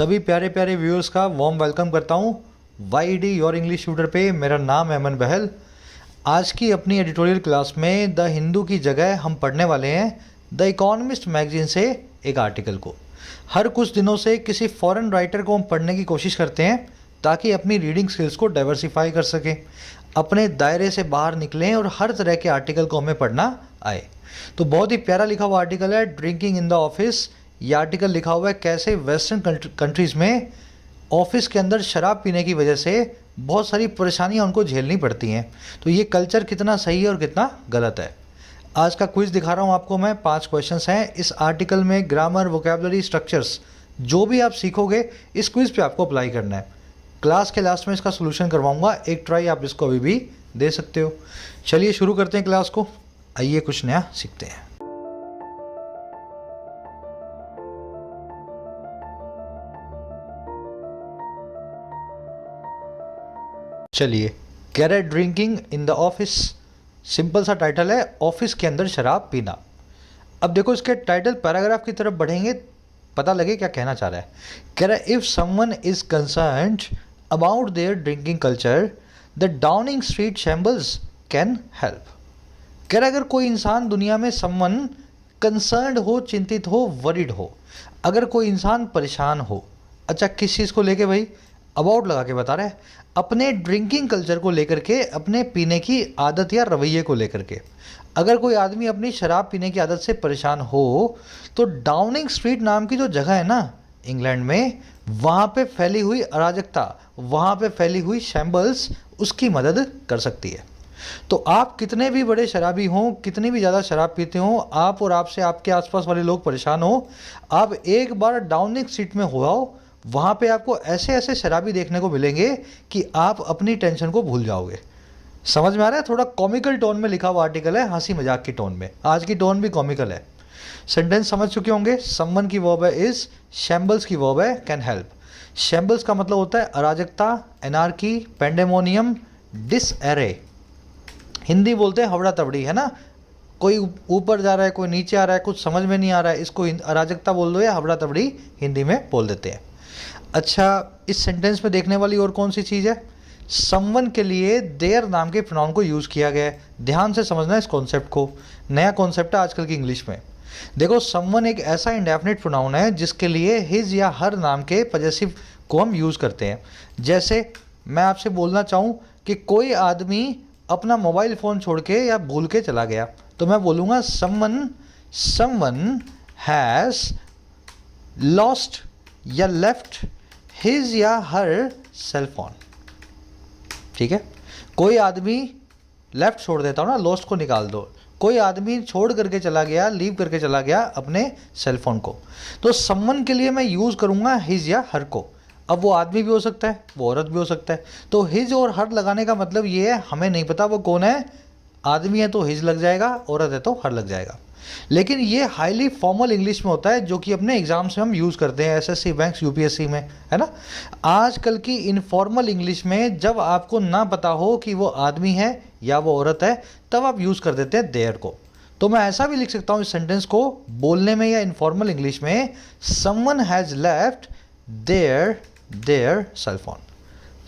सभी प्यारे प्यारे व्यूअर्स का वार्म वेलकम करता हूँ वाईडी योर इंग्लिश ट्यूटर पे। मेरा नाम है अमन बहल। आज की अपनी एडिटोरियल क्लास में द हिंदू की जगह हम पढ़ने वाले हैं द इकोनॉमिस्ट मैगजीन से एक आर्टिकल को। हर कुछ दिनों से किसी फॉरेन राइटर को हम पढ़ने की कोशिश करते हैं ताकि अपनी रीडिंग स्किल्स को डाइवर्सिफाई कर सकें, अपने दायरे से बाहर निकलें और हर तरह के आर्टिकल को हमें पढ़ना आए। तो बहुत ही प्यारा लिखा हुआ आर्टिकल है ड्रिंकिंग इन द ऑफिस। ये आर्टिकल लिखा हुआ है कैसे वेस्टर्न कंट्रीज़ में ऑफिस के अंदर शराब पीने की वजह से बहुत सारी परेशानियां उनको झेलनी पड़ती हैं। तो ये कल्चर कितना सही है और कितना गलत है। आज का क्विज़ दिखा रहा हूँ आपको मैं। 5 क्वेश्चंस हैं इस आर्टिकल में। ग्रामर, वोकैबुलरी, स्ट्रक्चर्स जो भी आप सीखोगे इस क्विज़ पे आपको अप्लाई करना है। क्लास के लास्ट में इसका सोल्यूशन करवाऊँगा, एक ट्राई आप इसको अभी भी दे सकते हो। चलिए शुरू करते हैं क्लास को। आइए कुछ नया सीखते हैं। चलिए, कह रहे drinking in the office. Simple सा टाइटल है, ऑफिस के अंदर शराब पीना। अब देखो इसके टाइटल पैराग्राफ की तरफ बढ़ेंगे, पता लगे क्या कहना चाह रहा है। कह रहा है if someone is concerned about their drinking culture the Downing street shambles can help. कह रहा है अगर कोई इंसान दुनिया में समवन कंसर्न्ड हो, चिंतित हो, वरीड हो, अगर कोई इंसान परेशान हो, अच्छा किस चीज़ को लेके भाई, अबाउट लगा के बता रहा है, अपने ड्रिंकिंग कल्चर को लेकर के, अपने पीने की आदत या रवैये को लेकर के। अगर कोई आदमी अपनी शराब पीने की आदत से परेशान हो तो डाउनिंग स्ट्रीट नाम की जो जगह है ना इंग्लैंड में, वहाँ पे फैली हुई अराजकता, वहाँ पे फैली हुई शैम्बल्स उसकी मदद कर सकती है। तो आप कितने भी बड़े शराबी हों, कितनी भी ज़्यादा शराब पीते हों, आप और आपसे आपके आसपास वाले लोग परेशान हो, आप एक बार डाउनिंग स्ट्रीट में हो आओ, वहाँ पे आपको ऐसे ऐसे शराबी देखने को मिलेंगे कि आप अपनी टेंशन को भूल जाओगे। समझ में आ रहा है? थोड़ा कॉमिकल टोन में लिखा हुआ आर्टिकल है, हंसी मजाक की टोन में। आज की टोन भी कॉमिकल है। सेंटेंस समझ चुके होंगे। समवन की वर्ब है इज, शैम्बल्स की वर्ब है कैन हेल्प। शैम्बल्स का मतलब होता है अराजकता, एनार्की, पेंडेमोनियम, डिसएरे। हिंदी बोलते हैं हवड़ा तबड़ी, है ना। कोई ऊपर जा रहा है, कोई नीचे आ रहा है, कुछ समझ में नहीं आ रहा है, इसको अराजकता बोल दो या हवड़ा तबड़ी हिंदी में बोल देते हैं। अच्छा, इस सेंटेंस में देखने वाली और कौन सी चीज़ है? समवन के लिए देयर नाम के प्रोनाउन को यूज़ किया गया है। ध्यान से समझना इस कॉन्सेप्ट को, नया कॉन्सेप्ट है आजकल की इंग्लिश में। देखो, समवन एक ऐसा इंडेफिनिट प्रोनाउन है जिसके लिए हिज या हर नाम के पजेसिव को हम यूज़ करते हैं। जैसे मैं आपसे बोलना चाहूँ कि कोई आदमी अपना मोबाइल फ़ोन छोड़ के या भूल के चला गया, तो मैं बोलूँगा समवन हैज़ लॉस्ट या लेफ्ट हिज या हर सेल फोन। ठीक है, कोई आदमी लेफ्ट छोड़ देता हूँ ना, लॉस्ट को निकाल दो। कोई आदमी छोड़ करके चला गया, लीव करके चला गया अपने सेल फोन को, तो समवन के लिए मैं यूज़ करूँगा हिज या हर को। अब वो आदमी भी हो सकता है, वो औरत भी हो सकता है। तो हिज और हर लगाने का मतलब ये है, हमें नहीं पता वो कौन है। आदमी है तो हिज लग जाएगा, औरत है तो हर लग जाएगा। लेकिन ये हाईली फॉर्मल इंग्लिश में होता है जो कि अपने एग्जाम्स में हम यूज़ करते हैं, एसएससी, बैंक्स, यूपीएससी में, है ना। आजकल की इनफॉर्मल इंग्लिश में जब आपको ना पता हो कि वो आदमी है या वो औरत है, तब आप यूज़ कर देते हैं देयर को। तो मैं ऐसा भी लिख सकता हूँ इस सेंटेंस को बोलने में या इनफॉर्मल इंग्लिश में, someone has left their cell phone.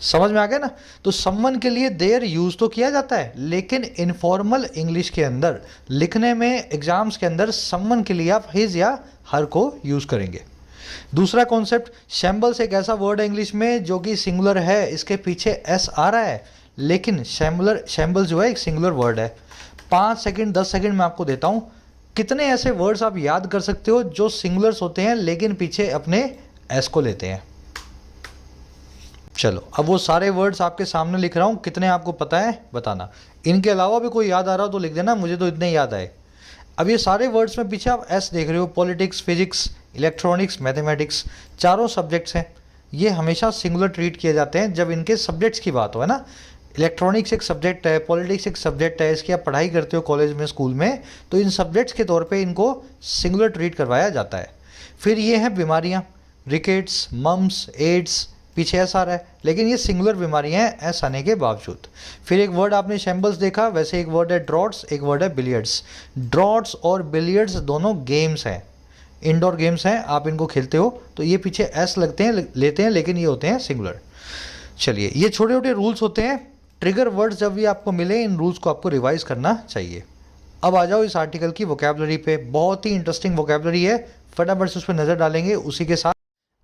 समझ में आ गया ना। तो समवन के लिए देयर यूज तो किया जाता है, लेकिन इनफॉर्मल इंग्लिश के अंदर लिखने में, एग्जाम्स के अंदर समवन के लिए आप हिज या हर को यूज करेंगे। दूसरा कॉन्सेप्ट, शैम्बल्स एक ऐसा वर्ड है इंग्लिश में जो कि सिंगुलर है, इसके पीछे एस आ रहा है, लेकिन शैम्बल जो है एक सिंगुलर वर्ड है। 5 सेकंड 10 सेकंड मैं आपको देता हूँ, कितने ऐसे वर्ड्स आप याद कर सकते हो जो सिंगुलर्स होते हैं लेकिन पीछे अपने एस को लेते हैं। चलो, अब वो सारे वर्ड्स आपके सामने लिख रहा हूँ, कितने आपको पता है बताना। इनके अलावा भी कोई याद आ रहा हो तो लिख देना, मुझे तो इतने याद आए। अब ये सारे वर्ड्स में पीछे आप एस देख रहे हो। पॉलिटिक्स, फिजिक्स, इलेक्ट्रॉनिक्स, मैथमेटिक्स, चारों सब्जेक्ट्स हैं। ये हमेशा सिंगुलर ट्रीट किए जाते हैं जब इनके सब्जेक्ट्स की बात हो, है ना। इलेक्ट्रॉनिक्स एक सब्जेक्ट है, पॉलिटिक्स एक सब्जेक्ट है, इसकी आप पढ़ाई करते हो कॉलेज में, स्कूल में, तो इन सब्जेक्ट्स के तौर पर इनको सिंगुलर ट्रीट करवाया जाता है। फिर ये हैं बीमारियाँ, रिकेट्स, मम्स, एड्स, पीछे एस आ रहा है, लेकिन ये सिंगुलर बीमारियां हैं एस आने के बावजूद। फिर एक वर्ड आपने शैम्बल्स देखा, वैसे एक वर्ड है ड्रॉट्स, एक वर्ड है बिलियर्ड्स। ड्रॉट्स और बिलियर्ड्स दोनों गेम्स हैं। इंडोर गेम्स हैं, आप इनको खेलते हो तो ये पीछे एस लगते हैं लेते हैं, लेकिन ये होते हैं सिंगुलर। चलिए, ये छोटे छोटे रूल्स होते हैं, ट्रिगर वर्ड्स जब भी आपको मिले इन रूल्स को आपको रिवाइज करना चाहिए। अब आ जाओ इस आर्टिकल की वोकैबुलरी पे, बहुत ही इंटरेस्टिंग वोकैबुलरी है, फटाफट से उस पर नज़र डालेंगे। उसी के साथ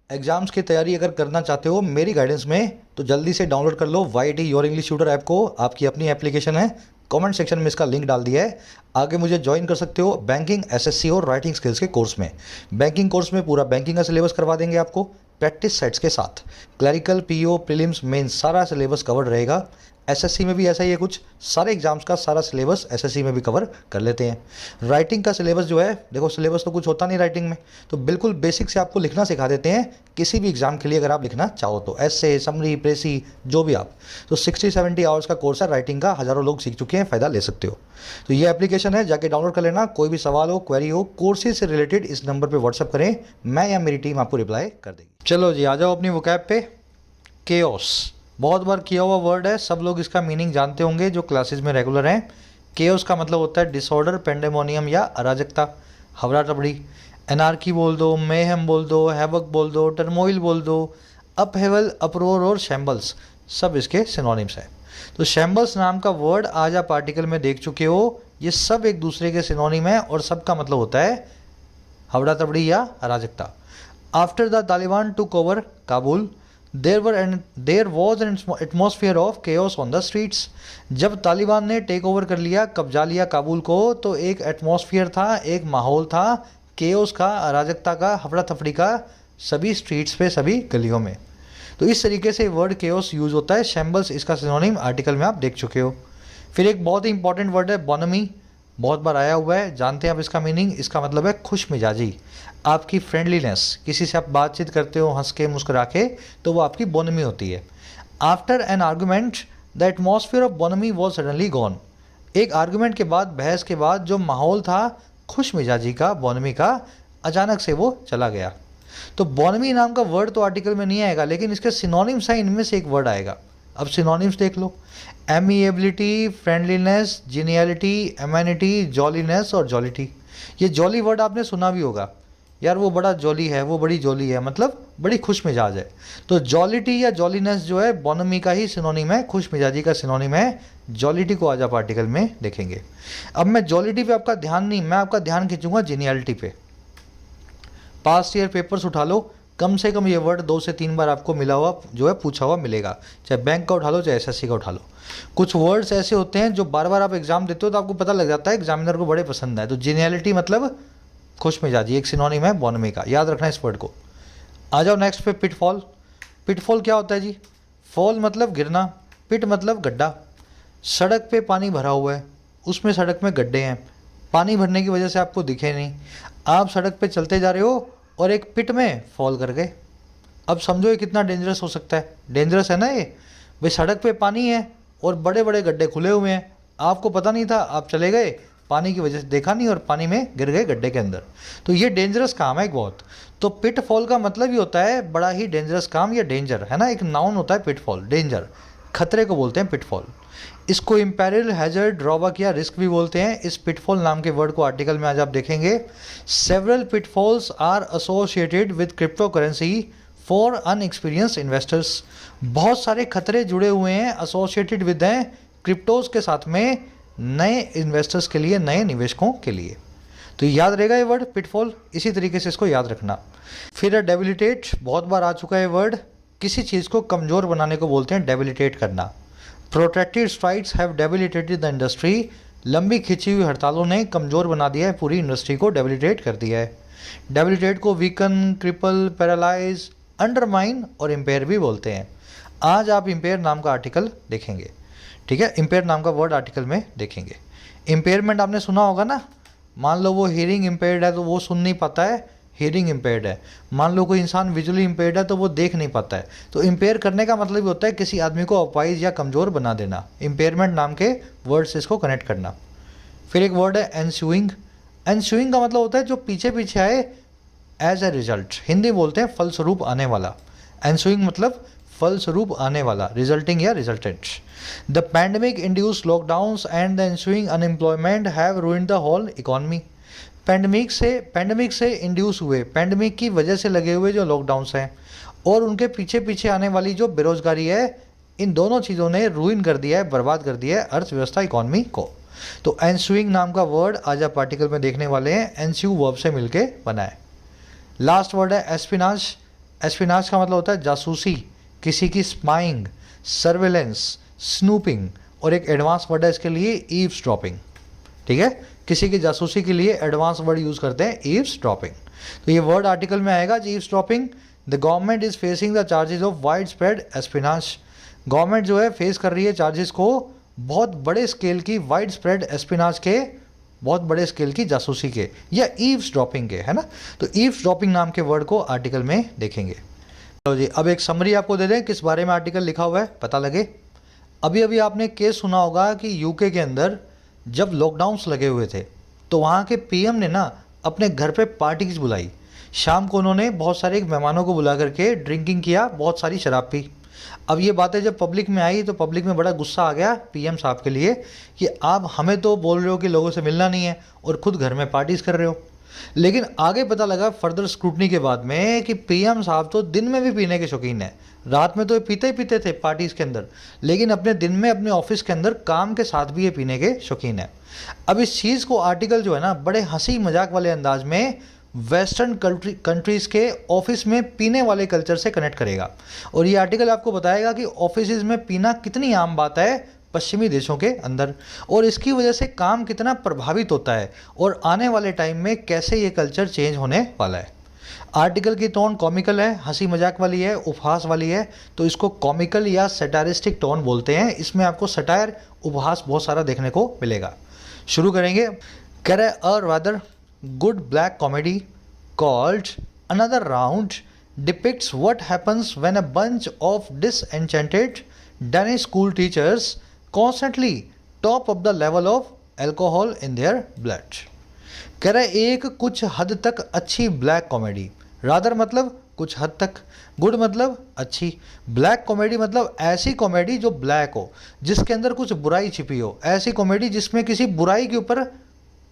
एग्जाम्स की तैयारी अगर करना चाहते हो मेरी गाइडेंस में, तो जल्दी से डाउनलोड कर लो YT your English tutor app को, आपकी अपनी एप्लीकेशन है, कमेंट सेक्शन में इसका लिंक डाल दिया है। आगे मुझे ज्वाइन कर सकते हो बैंकिंग, SSC और राइटिंग स्किल्स के कोर्स में। बैंकिंग कोर्स में पूरा बैंकिंग का सिलेबस करवा देंगे आपको प्रैक्टिस सेट्स के साथ, क्लरिकल, PO, प्रीलिम्स, मेंस सारा सिलेबस कवर्ड रहेगा। SSC में भी ऐसा ही है, कुछ सारे एग्जाम्स का सारा सिलेबस SSC में भी कवर कर लेते हैं। राइटिंग का सिलेबस जो है, देखो सिलेबस तो कुछ होता नहीं राइटिंग में, तो बिल्कुल बेसिक से आपको लिखना सिखा देते हैं किसी भी एग्जाम के लिए अगर आप लिखना चाहो तो, एसे, समरी, प्रेसी, जो भी आप। तो 60-70 आवर्स का कोर्स है राइटिंग का, हज़ारों लोग सीख चुके हैं, फ़ायदा ले सकते हो। तो ये एप्लीकेशन है, जाके डाउनलोड कर लेना। कोई भी सवाल हो, क्वेरी हो, कोर्सेज से रिलेटेड इस नंबर पर व्हाट्सअप करें, मैं या मेरी टीम आपको रिप्लाई कर देगी। चलो जी, आ जाओ अपनी वोकैब पे। केओस बहुत बार किया हुआ वर्ड है, सब लोग इसका मीनिंग जानते होंगे जो क्लासेस में रेगुलर हैं। केओस का मतलब होता है डिसऑर्डर, पेंडेमोनियम या अराजकता, हवड़ा तबड़ी। एनार्की बोल दो, मेहम बोल दो, हैवक बोल दो, टर्मोइल बोल दो, अपहेवल, अप्रोर और शैम्बल्स, सब इसके सिनोनिम्स हैं। तो शैम्बल्स नाम का वर्ड आज आप आर्टिकल में देख चुके हो, ये सब एक दूसरे के सिनोनिम है और सबका मतलब होता है हवड़ा तबड़ी या अराजकता। After the Taliban took over Kabul, there was an atmosphere of chaos on the streets. जब तालिबान ने टेक ओवर कर लिया, कब्जा लिया काबुल को, तो एक एटमॉस्फेयर था, एक माहौल था केओस का, अराजकता का, हफड़ा थफड़ी का, सभी स्ट्रीट्स पे, सभी गलियों में। तो इस तरीके से वर्ड केओस यूज़ होता है। शैम्बल्स इसका सिनोनिम आर्टिकल में आप देख चुके हो। फिर एक बहुत ही इंपॉर्टेंट वर्ड है बोनमी, बहुत बार आया हुआ है, जानते हैं आप इसका मीनिंग। इसका मतलब है खुश मिजाजी, आपकी फ्रेंडलीनेस, किसी से आप बातचीत करते हो हंस के मुस्कुरा के, तो वो आपकी बोनमी होती है। After an argument the atmosphere of bonhomie was suddenly gone. एक आर्गूमेंट के बाद, बहस के बाद जो माहौल था खुश मिजाजी का, बोनमी का, अचानक से वो चला गया। तो बोनमी नाम का वर्ड तो आर्टिकल में नहीं आएगा, लेकिन इसके सिनोनिम्स हैं, इनमें से एक वर्ड आएगा। अब सिनोनिम्स देख लो, एमिएबिलिटी, फ्रेंडलीनेस, जीनियलिटी, एमेनिटी, जॉलीनेस और जॉलिटी। ये जॉली वर्ड आपने सुना भी होगा, यार वो बड़ा जॉली है, वो बड़ी जॉली है, मतलब बड़ी खुश मिजाज है। तो जॉलिटी या जॉलीनेस जो है बोनमी का ही सिनोनिम है, खुश मिजाजी का सिनोनिम है। जॉलिटी को आज आप आर्टिकल में देखेंगे। अब मैं जॉलिटी पे आपका ध्यान नहीं, मैं आपका ध्यान खींचूंगा जीनियलिटी पे। पास्ट ईयर पेपर्स उठा लो, कम से कम ये वर्ड 2 से 3 बार आपको मिला हुआ जो है, पूछा हुआ मिलेगा, चाहे बैंक का उठा लो, चाहे SSC का उठा लो। कुछ वर्ड्स ऐसे होते हैं जो बार बार आप एग्जाम देते हो तो आपको पता लग जाता है, एग्जामिनर को बड़े पसंद है। तो जीनियलिटी मतलब खुश मिजाजी, एक सिनोनिम है बोनमी का, याद रखना इस वर्ड को। आ जाओ नेक्स्ट पे, पिटफॉल। पिटफॉल क्या होता है जी? फॉल मतलब गिरना, पिट मतलब गड्ढा। सड़क पे पानी भरा हुआ है, उसमें सड़क में गड्ढे हैं, पानी भरने की वजह से आपको दिखे नहीं, आप सड़क पे चलते जा रहे हो और एक पिट में फॉल कर गए। अब समझो ये कितना डेंजरस हो सकता है, डेंजरस है ना ये भाई। सड़क पे पानी है और बड़े बड़े गड्ढे खुले हुए हैं, आपको पता नहीं था, आप चले गए, पानी की वजह से देखा नहीं और पानी में गिर गए गड्ढे के अंदर। तो ये डेंजरस काम है एक बहुत। तो पिट फॉल का मतलब ही होता है बड़ा ही डेंजरस काम या डेंजर, है ना, एक नाउन होता है पिट फॉल, डेंजर, खतरे को बोलते हैं पिट फॉल। इसको इम्पेरिल, हैजर्ड, ड्रॉबैक या रिस्क भी बोलते हैं। इस पिटफॉल नाम के वर्ड को आर्टिकल में आज आप देखेंगे। Several pitfalls are associated with crypto currency for unexperienced investors. बहुत सारे खतरे जुड़े हुए हैं, एसोसिएटेड विद हैं क्रिप्टोज के साथ में, नए इन्वेस्टर्स के लिए, नए निवेशकों के लिए। तो याद रहेगा ये वर्ड पिटफॉल, इसी तरीके से इसको याद रखना। फिर डेबिलिटेट, बहुत बार आ चुका है वर्ड, किसी चीज़ को कमज़ोर बनाने को बोलते हैं डेबिलिटेट करना। Protracted strikes have debilitated the industry. लंबी खिंची हुई हड़तालों ने कमज़ोर बना दिया है, पूरी इंडस्ट्री को डेबिलिटेट कर दिया है। डेबिलिटेट को वीकन, क्रिपल, पैरालाइज, अंडरमाइन और इम्पेयर भी बोलते हैं। आज आप इम्पेयर नाम का आर्टिकल देखेंगे, ठीक है, इम्पेयर नाम का वर्ड आर्टिकल में देखेंगे। इम्पेयरमेंट आपने सुना होगा ना, मान लो वो हियरिंग इम्पेयर्ड है तो वो सुन नहीं पाता है, हियरिंग इम्पेयर्ड है। मान लो कोई इंसान विजुअली इम्पेयर्ड है तो वो देख नहीं पाता है। तो इम्पेयर करने का मतलब होता है किसी आदमी को अपाहिज या कमज़ोर बना देना। इम्पेयरमेंट नाम के वर्ड से इसको कनेक्ट करना। फिर एक वर्ड है एनस्यूइंग। एनस्यूइंग का मतलब होता है जो पीछे पीछे आए एज ए रिजल्ट, हिंदी बोलते हैं फलस्वरूप आने वाला। एनस्यूइंग मतलब फलस्वरूप आने वाला, रिजल्टिंग या resultant. The pandemic induced lockdowns and the ensuing unemployment have ruined the whole economy. Pandemic से इंड्यूस हुए, पैंडमिक की वजह से लगे हुए जो लॉकडाउन्स हैं और उनके पीछे पीछे आने वाली जो बेरोजगारी है, इन दोनों चीज़ों ने रूइन कर दिया है, बर्बाद कर दिया है अर्थव्यवस्था इकॉनमी को। तो एनस्यूइंग नाम का वर्ड आज आप आर्टिकल में देखने वाले हैं, एनस्यू वर्ब से मिलके बना है। लास्ट वर्ड है एस्पिनाज। एस्पिनाज का मतलब होता है जासूसी, किसी की स्पाइंग, सर्वेलेंस, स्नूपिंग, और एक एडवांस वर्ड है इसके लिए ईव्सड्रॉपिंग। ठीक है, किसी की जासूसी के लिए एडवांस वर्ड यूज करते हैं ईव्सड्रॉपिंग। तो ये वर्ड आर्टिकल में आएगा eavesdropping. The government is facing the charges of wide spread espionage. Government जो है फेस कर रही है चार्जेस को बहुत बड़े स्केल की वाइड स्प्रेड एस्पिनाज के, बहुत बड़े स्केल की जासूसी के या ईव्सड्रॉपिंग के, है ना। तो ईव्सड्रॉपिंग नाम के वर्ड को आर्टिकल में देखेंगे। चलो जी, अब एक समरी आपको दे दें किस बारे में आर्टिकल लिखा हुआ है, पता लगे। अभी अभी आपने केस सुना होगा कि यूके के अंदर जब लॉकडाउन्स लगे हुए थे तो वहाँ के पीएम ने ना अपने घर पे पार्टीज बुलाई। शाम को उन्होंने बहुत सारे मेहमानों को बुला करके ड्रिंकिंग किया, बहुत सारी शराब पी। अब ये बातें जब पब्लिक में आई तो पब्लिक में बड़ा गुस्सा आ गया पीएम साहब के लिए कि आप हमें तो बोल रहे हो कि लोगों से मिलना नहीं है और खुद घर में पार्टीज कर रहे हो। लेकिन आगे पता लगा फर्दर स्क्रूटनी के बाद में कि पीएम साहब तो दिन में भी पीने के शौकीन है, रात में तो ये पीते ही पीते थे पार्टीज के अंदर, लेकिन अपने दिन में अपने ऑफिस के अंदर काम के साथ भी ये पीने के शौकीन है। अब इस चीज़ को आर्टिकल जो है ना बड़े हंसी मजाक वाले अंदाज में वेस्टर्न कंट्रीज़ के ऑफिस में पीने वाले कल्चर से कनेक्ट करेगा और ये आर्टिकल आपको बताएगा कि ऑफिस में पीना कितनी आम बात है पश्चिमी देशों के अंदर और इसकी वजह से काम कितना प्रभावित होता है और आने वाले टाइम में कैसे ये कल्चर चेंज होने वाला है। आर्टिकल की टोन कॉमिकल है, हंसी मजाक वाली है, उपहास वाली है, तो इसको कॉमिकल या सटारिस्टिक टोन बोलते हैं। इसमें आपको सटायर, उपहास बहुत सारा देखने को मिलेगा। शुरू करेंगे। कह रहे a rather good black comedy called another round depicts what happens when a bunch of disenchanted Danish school teachers constantly top up the level of alcohol in their blood। कह रहे एक कुछ हद तक अच्छी ब्लैक कॉमेडी, रादर मतलब कुछ हद तक, गुड मतलब अच्छी, ब्लैक कॉमेडी मतलब ऐसी कॉमेडी जो ब्लैक हो, जिसके अंदर कुछ बुराई छिपी हो, ऐसी कॉमेडी जिसमें किसी बुराई के ऊपर,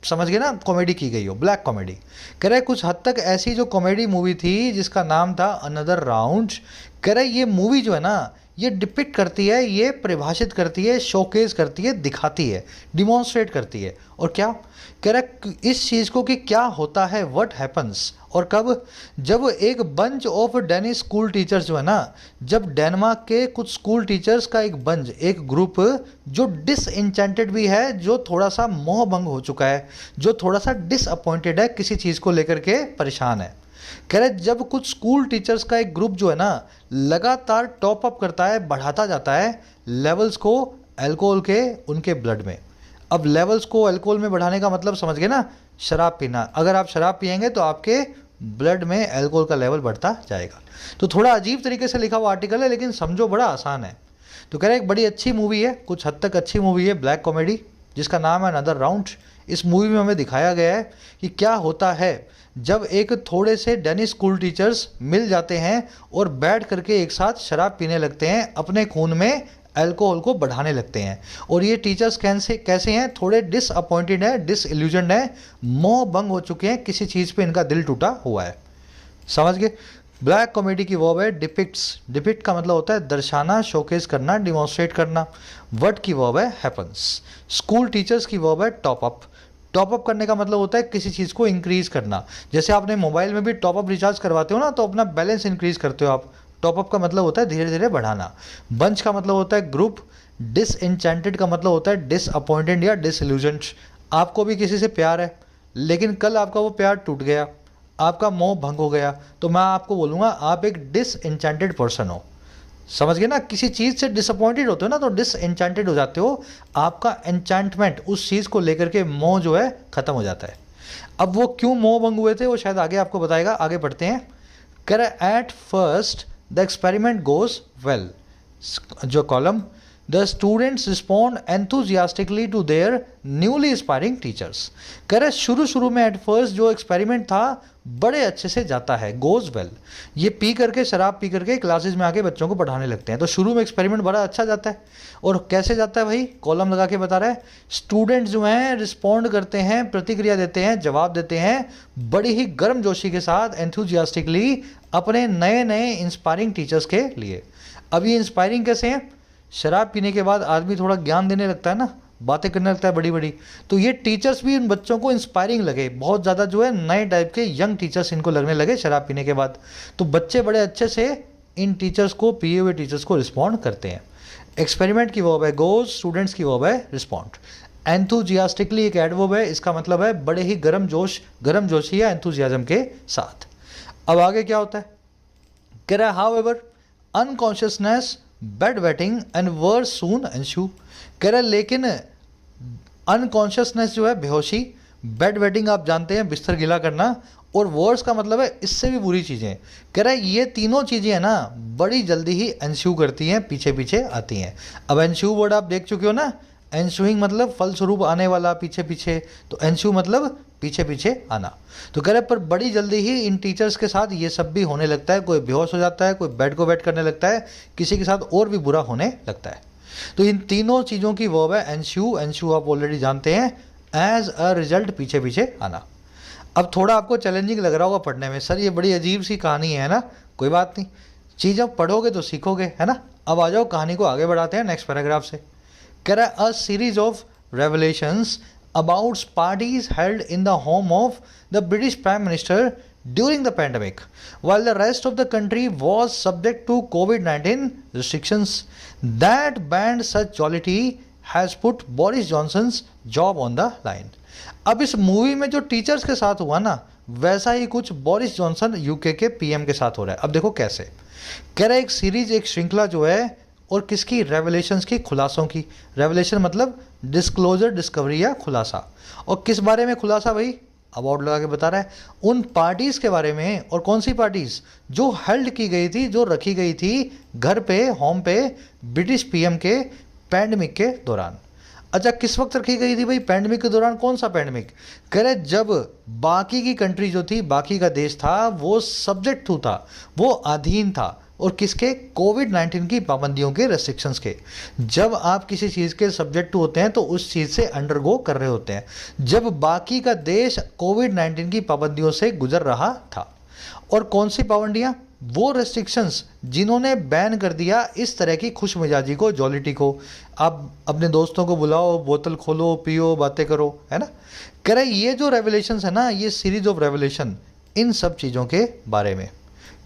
समझ गए ना, कॉमेडी की गई हो, ब्लैक कॉमेडी। कह रहे कुछ हद तक ऐसी जो कॉमेडी मूवी थी जिसका नाम था अनदर राउंड। कह रहे ये मूवी जो है ना ये डिपिक्ट करती है, ये परिभाषित करती है, शोकेस करती है, दिखाती है, डिमॉन्स्ट्रेट करती है। और क्या कह रहा इस चीज़ को कि क्या होता है, व्हाट हैपन्स, और कब, जब एक bunch of Danish school teachers जो है ना, जब डेनमार्क के कुछ स्कूल टीचर्स का एक बंच, एक ग्रुप जो डिसइंचेंटेड भी है, जो थोड़ा सा मोह भंग हो चुका है, जो थोड़ा सा डिसअपॉइंटेड है, किसी चीज़ को लेकर के परेशान है। कह रहे जब कुछ स्कूल टीचर्स का एक ग्रुप जो है ना लगातार टॉप अप करता है, बढ़ाता जाता है लेवल्स को अल्कोहल के उनके ब्लड में। अब लेवल्स को अल्कोहल में बढ़ाने का मतलब समझ गए ना, शराब पीना। अगर आप शराब पिएंगे तो आपके ब्लड में अल्कोहल का लेवल बढ़ता जाएगा। तो थोड़ा अजीब तरीके से लिखा हुआ आर्टिकल है लेकिन समझो बड़ा आसान है। तो कह रहे एक बड़ी अच्छी मूवी है, कुछ हद तक अच्छी मूवी है, ब्लैक कॉमेडी, जिसका नाम है अनदर राउंड। इस मूवी में हमें दिखाया गया है कि क्या होता है जब एक थोड़े से डेनिश स्कूल टीचर्स मिल जाते हैं और बैठ करके एक साथ शराब पीने लगते हैं, अपने खून में अल्कोहल को बढ़ाने लगते हैं। और ये टीचर्स कैसे हैं, थोड़े डिसअपॉइंटेड हैं, डिसइल्यूजनड हैं, मोह भंग हो चुके हैं, किसी चीज़ पे इनका दिल टूटा हुआ है। समझ गए। ब्लैक कॉमेडी की वर्ब है डिपिक्ट्स। डिपिक्ट का मतलब होता है दर्शाना, शोकेस करना, डिमॉन्स्ट्रेट करना। वर्ड की वर्ब है हैपन्स। स्कूल टीचर्स की वर्ब है टॉप अप। टॉप अप करने का मतलब होता है किसी चीज़ को इंक्रीज़ करना। जैसे आपने मोबाइल में भी टॉप अप रिचार्ज करवाते हो ना, तो अपना बैलेंस इंक्रीज़ करते हो आप। टॉप अप का मतलब होता है धीरे धीरे बढ़ाना। बंच का मतलब होता है ग्रुप। डिसइंचेंटेड का मतलब होता है डिसअपॉइंटेड या डिसइल्यूजन्ड। आपको भी किसी से प्यार है लेकिन कल आपका वो प्यार टूट गया, आपका मोह भंग हो गया, तो मैं आपको बोलूँगा आप एक डिसइंचेंटेड पर्सन हो। समझ गए ना, किसी चीज़ से डिसअपॉइंटेड होते हो ना तो डिसइंचेंटेड हो जाते हो, आपका एन्चेंटमेंट उस चीज़ को लेकर के मोह जो है ख़त्म हो जाता है। अब वो क्यों मोह भंग हुए थे वो शायद आगे आपको बताएगा, आगे पढ़ते हैं। कह रहा at first the experiment goes well. जो column, the students respond enthusiastically to their newly inspiring teachers. कह रहे शुरू शुरू में एट फर्स्ट जो एक्सपेरिमेंट था बड़े अच्छे से जाता है, गोज वेल। ये पी करके, शराब पी करके क्लासेस में आके बच्चों को पढ़ाने लगते हैं। तो शुरू में एक्सपेरिमेंट बड़ा अच्छा जाता है। और कैसे जाता है भाई, कॉलम लगा के बता रहा है। स्टूडेंट जो हैं रिस्पॉन्ड करते हैं, प्रतिक्रिया देते हैं, जवाब देते हैं बड़ी ही गर्मजोशी के साथ, एंथुजियास्टिकली, अपने नए नए इंस्पायरिंग टीचर्स के लिए। अब ये इंस्पायरिंग कैसे हैं? शराब पीने के बाद आदमी थोड़ा ज्ञान देने लगता है ना, बातें करने लगता है बड़ी बड़ी। तो ये टीचर्स भी उन बच्चों को इंस्पायरिंग लगे, बहुत ज़्यादा जो है नए टाइप के यंग टीचर्स इनको लगने लगे शराब पीने के बाद। तो बच्चे बड़े अच्छे से इन टीचर्स को, पिए हुए टीचर्स को रिस्पॉन्ड करते हैं। एक्सपेरिमेंट की वर्ब है गोज, स्टूडेंट्स की वर्ब है रिस्पॉन्ड। एंथुजियास्टिकली एक एडवर्ब है, इसका मतलब है बड़े ही गर्मजोशी या एंथुजियाज्म के साथ। अब आगे क्या होता है? कह रहा है however unconsciousness, bed wetting and worse soon ensue. कह रहा है लेकिन अनकॉन्शियसनेस जो है बेहोशी, बेड वेटिंग आप जानते हैं बिस्तर गीला करना, और वर्स का मतलब है इससे भी बुरी चीज़ें। कह रहा है ये तीनों चीज़ें हैं ना बड़ी जल्दी ही एंस्यू करती हैं, पीछे पीछे आती हैं। अब एंस्यू वर्ड आप देख चुके हो ना, एंस्यूइंग मतलब फलस्वरूप आने वाला, पीछे पीछे, तो एंस्यू मतलब पीछे पीछे आना। तो कह रहे पर बड़ी जल्दी ही इन टीचर्स के साथ ये सब भी होने लगता है। कोई बेहोश हो जाता है, कोई बेड को वेट करने लगता है, किसी के साथ और भी बुरा होने लगता है। तो इन तीनों चीज़ों की वर्ब है एंस्यू। एंस्यू आप ऑलरेडी जानते हैं, एज अ रिजल्ट, पीछे पीछे आना। अब थोड़ा आपको चैलेंजिंग लग रहा होगा पढ़ने में, सर ये बड़ी अजीब सी कहानी है ना। कोई बात नहीं, चीज़ अब पढ़ोगे तो सीखोगे, है ना। अब आ जाओ कहानी को आगे बढ़ाते हैं नेक्स्ट पैराग्राफ से। कह रहा है a series of revelations about parties held in the home of the British prime minister during the pandemic, while the rest of the country was subject to COVID-19 restrictions that banned such jollity has put Boris Johnson's job on the line. अब इस movie में जो teachers के साथ हुआ ना, वैसा ही कुछ बोरिस जॉनसन यूके के पीएम के साथ हो रहा है। अब देखो कैसे। कह रहा है एक सीरीज, एक श्रृंखला जो है, और किसकी? रेवलेशंस की, खुलासों की। रेवलेशन मतलब डिस्क्लोजर, डिस्कवरी या खुलासा। और किस बारे में खुलासा भाई? अबाउट लगा के बता रहा है उन पार्टीज़ के बारे में। और कौन सी पार्टीज़? जो हेल्ड की गई थी, जो रखी गई थी घर पे, होम पे, ब्रिटिश पीएम के पैंडमिक के दौरान। अच्छा, किस वक्त रखी गई थी भाई? पैंडमिक के दौरान। कौन सा पैंडमिक? कह रहे जब बाकी की कंट्री जो थी, बाकी का देश था, वो सब्जेक्ट था, वो अधीन था। और किसके? कोविड-19 की पाबंदियों के, रेस्ट्रिक्शंस के। जब आप किसी चीज़ के सब्जेक्ट होते हैं तो उस चीज़ से अंडरगो कर रहे होते हैं। जब बाकी का देश कोविड-19 की पाबंदियों से गुजर रहा था। और कौन सी पाबंदियाँ? वो रेस्ट्रिक्शंस जिन्होंने बैन कर दिया इस तरह की खुश मिजाजी को, जॉलिटी को। आप अपने दोस्तों को बुलाओ, बोतल खोलो, पियो, बातें करो, है ना। कह रहे ये जो रेवलेशंस है ना, ये सीरीज ऑफ रेवलेशन, इन सब चीज़ों के बारे में।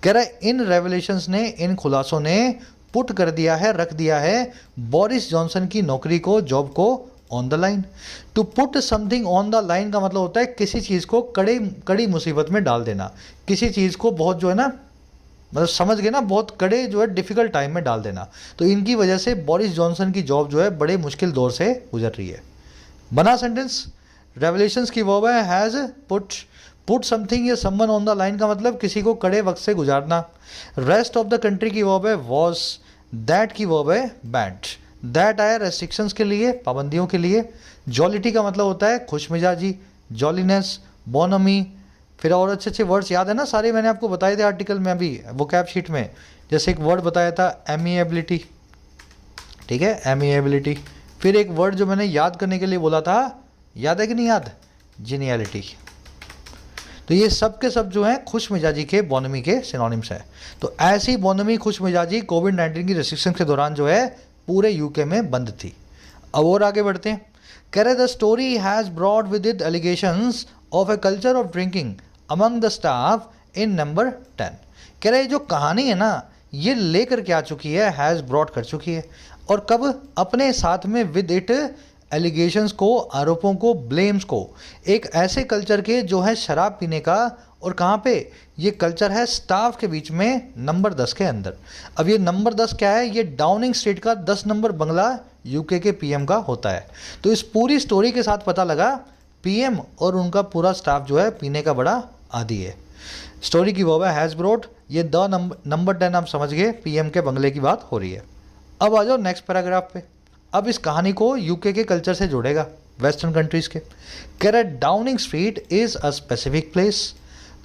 कह रहा है इन रेवलेशंस ने, इन खुलासों ने पुट कर दिया है, रख दिया है बोरिस जॉनसन की नौकरी को, जॉब को on the line. To put something on the line का मतलब होता है किसी चीज़ को कड़ी मुसीबत में डाल देना, किसी चीज़ को बहुत जो है ना, मतलब समझ गए ना, बहुत कड़े जो है डिफ़िकल्ट टाइम में डाल देना। तो इनकी वजह से बोरिस जॉनसन की जॉब जो है बड़े मुश्किल दौर से गुजर रही है। बना सेंटेंस। रेवलेशंस की वर्ब है हैज़ पुट समथिंग या समवन ऑन द लाइन का मतलब किसी को कड़े वक्त से गुजारना। रेस्ट ऑफ द कंट्री की वर्ब है वॉज। दैट की वर्ब है बैंड। दैट आया रेस्ट्रिक्शंस के लिए, पाबंदियों के लिए। जॉलिटी का मतलब होता है खुशमिजाजी, जॉलीनेस, बोनमी। फिर और अच्छे अच्छे वर्ड्स याद है ना, सारे मैंने आपको बताए थे आर्टिकल में अभी वोकैब शीट में। जैसे एक वर्ड बताया था एमिएबिलिटी, ठीक है, एमिएबिलिटी। फिर एक वर्ड जो मैंने याद करने के लिए बोला था, याद है कि नहीं याद? जीनियलिटी। तो ये सब के सब जो हैं खुश मिजाजी के, बोनमी के सिनोनिम्स हैं। तो ऐसी बोनमी, खुश मिजाजी कोविड-19 की रेस्ट्रिक्शन के दौरान जो है पूरे यूके में बंद थी। अब और आगे बढ़ते हैं। कह रहे the story has brought with it allegations of a culture of drinking among the staff in number 10। कह रहे जो कहानी है ना, ये लेकर के आ चुकी है, हैज़ ब्रॉट कर चुकी है। और कब? अपने साथ में विद इट एलिगेशंस को, आरोपों को, ब्लेम्स को, एक ऐसे कल्चर के जो है शराब पीने का। और कहाँ पे? ये कल्चर है स्टाफ के बीच में, नंबर 10 के अंदर। अब ये नंबर 10 क्या है? ये डाउनिंग स्ट्रीट का 10 नंबर बंगला यूके के पीएम का होता है। तो इस पूरी स्टोरी के साथ पता लगा पीएम और उनका पूरा स्टाफ जो है पीने का बड़ा आदी है। स्टोरी की वर्ब है हैज़ ब्रॉट। ये द नंबर 10 आप समझ गए, पीएम के बंगले की बात हो रही है। अब आ जाओ नेक्स्ट पैराग्राफ पे। अब इस कहानी को यूके के कल्चर से जोड़ेगा, वेस्टर्न कंट्रीज के। कह रहा है Downing Street is a specific place,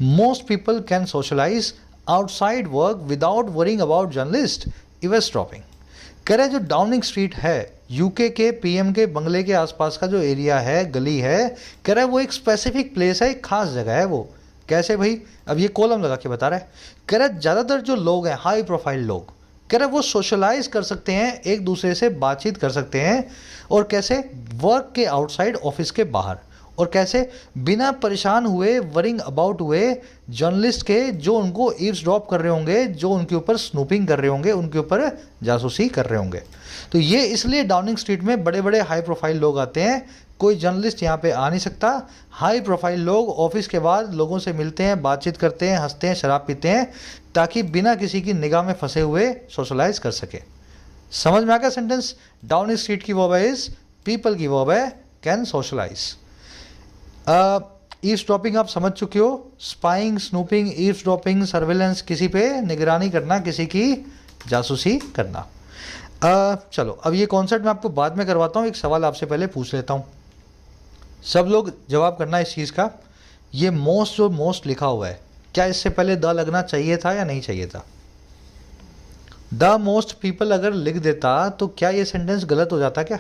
most people can socialise outside work without worrying about journalist eavesdropping. कह रहा है जो डाउनिंग स्ट्रीट है यूके के पीएम के बंगले के आसपास का जो एरिया है, गली है, कह रहा है वो एक स्पेसिफिक प्लेस है, एक खास जगह है वो। कैसे भाई? अब ये कॉलम लगा के बता रहा है। कह रहा है ज़्यादातर जो लोग हैं, हाई प्रोफाइल लोग, कह रहा है वो सोशलाइज कर सकते हैं, एक दूसरे से बातचीत कर सकते हैं। और कैसे? वर्क के आउटसाइड, ऑफिस के बाहर। और कैसे? बिना परेशान हुए, वरिंग अबाउट हुए जर्नलिस्ट के, जो उनको ईव्सड्रॉप कर रहे होंगे, जो उनके ऊपर स्नूपिंग कर रहे होंगे, उनके ऊपर जासूसी कर रहे होंगे। तो ये इसलिए डाउनिंग स्ट्रीट में बड़े बड़े हाई प्रोफाइल लोग आते हैं, कोई जर्नलिस्ट यहाँ पे आ नहीं सकता। हाई प्रोफाइल लोग ऑफिस के बाद लोगों से मिलते हैं, बातचीत करते हैं, हंसते हैं, शराब पीते हैं, ताकि बिना किसी की निगाह में फंसे हुए सोशलाइज कर सके। समझ में आ गया सेंटेंस? डाउनिंग स्ट्रीट की वर्ब है इज, पीपल की वर्ब है कैन सोशलाइज। ईव्सड्रॉपिंग आप समझ चुके हो, स्पाइंग, स्नूपिंग, ईव्सड्रॉपिंग, सर्विलेंस, किसी पे निगरानी करना, किसी की जासूसी करना। चलो अब ये कॉन्सेप्ट मैं आपको बाद में करवाता हूँ, एक सवाल आपसे पहले पूछ लेता हूँ, सब लोग जवाब करना इस चीज़ का। ये मोस्ट जो मोस्ट लिखा हुआ है, क्या इससे पहले द लगना चाहिए था या नहीं चाहिए था? द मोस्ट पीपल अगर लिख देता तो क्या ये सेंटेंस गलत हो जाता क्या?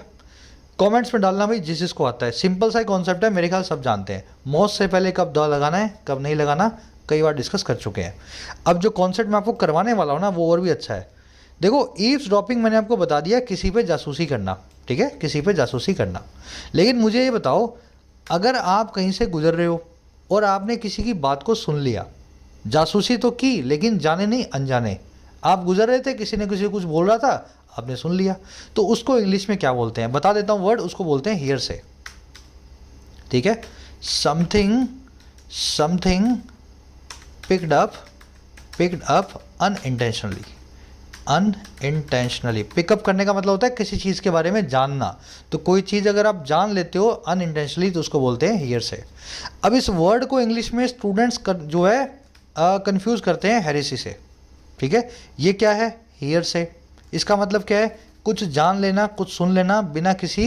कमेंट्स में डालना भाई जिस जिसको आता है। सिंपल सा कॉन्सेप्ट है, मेरे ख्याल सब जानते हैं। मोस्ट से पहले कब द लगाना है, कब नहीं लगाना, कई बार डिस्कस कर चुके हैं। अब जो कॉन्सेप्ट मैं आपको करवाने वाला हूँ ना, वो और भी अच्छा है। देखो, ईव्सड्रॉपिंग मैंने आपको बता दिया, किसी पे जासूसी करना, ठीक है, किसी पे जासूसी करना। लेकिन मुझे ये बताओ, अगर आप कहीं से गुजर रहे हो और आपने किसी की बात को सुन लिया, जासूसी तो की लेकिन जाने नहीं अनजाने, आप गुजर रहे थे, किसी ने किसी को कुछ बोल रहा था, आपने सुन लिया, तो उसको इंग्लिश में क्या बोलते हैं? बता देता हूँ वर्ड, उसको बोलते हैं हियर से। ठीक है, something something picked up unintentionally. Unintentionally pickup करने का मतलब होता है किसी चीज़ के बारे में जानना। तो कोई चीज़ अगर आप जान लेते हो अनइंटेंशनली, तो उसको बोलते हैं हियर से। अब इस वर्ड को इंग्लिश में स्टूडेंट्स जो है कंफ्यूज करते हैं हेरेसी से। ठीक है, ये क्या है? हियर से। इसका मतलब क्या है? कुछ जान लेना, कुछ सुन लेना बिना किसी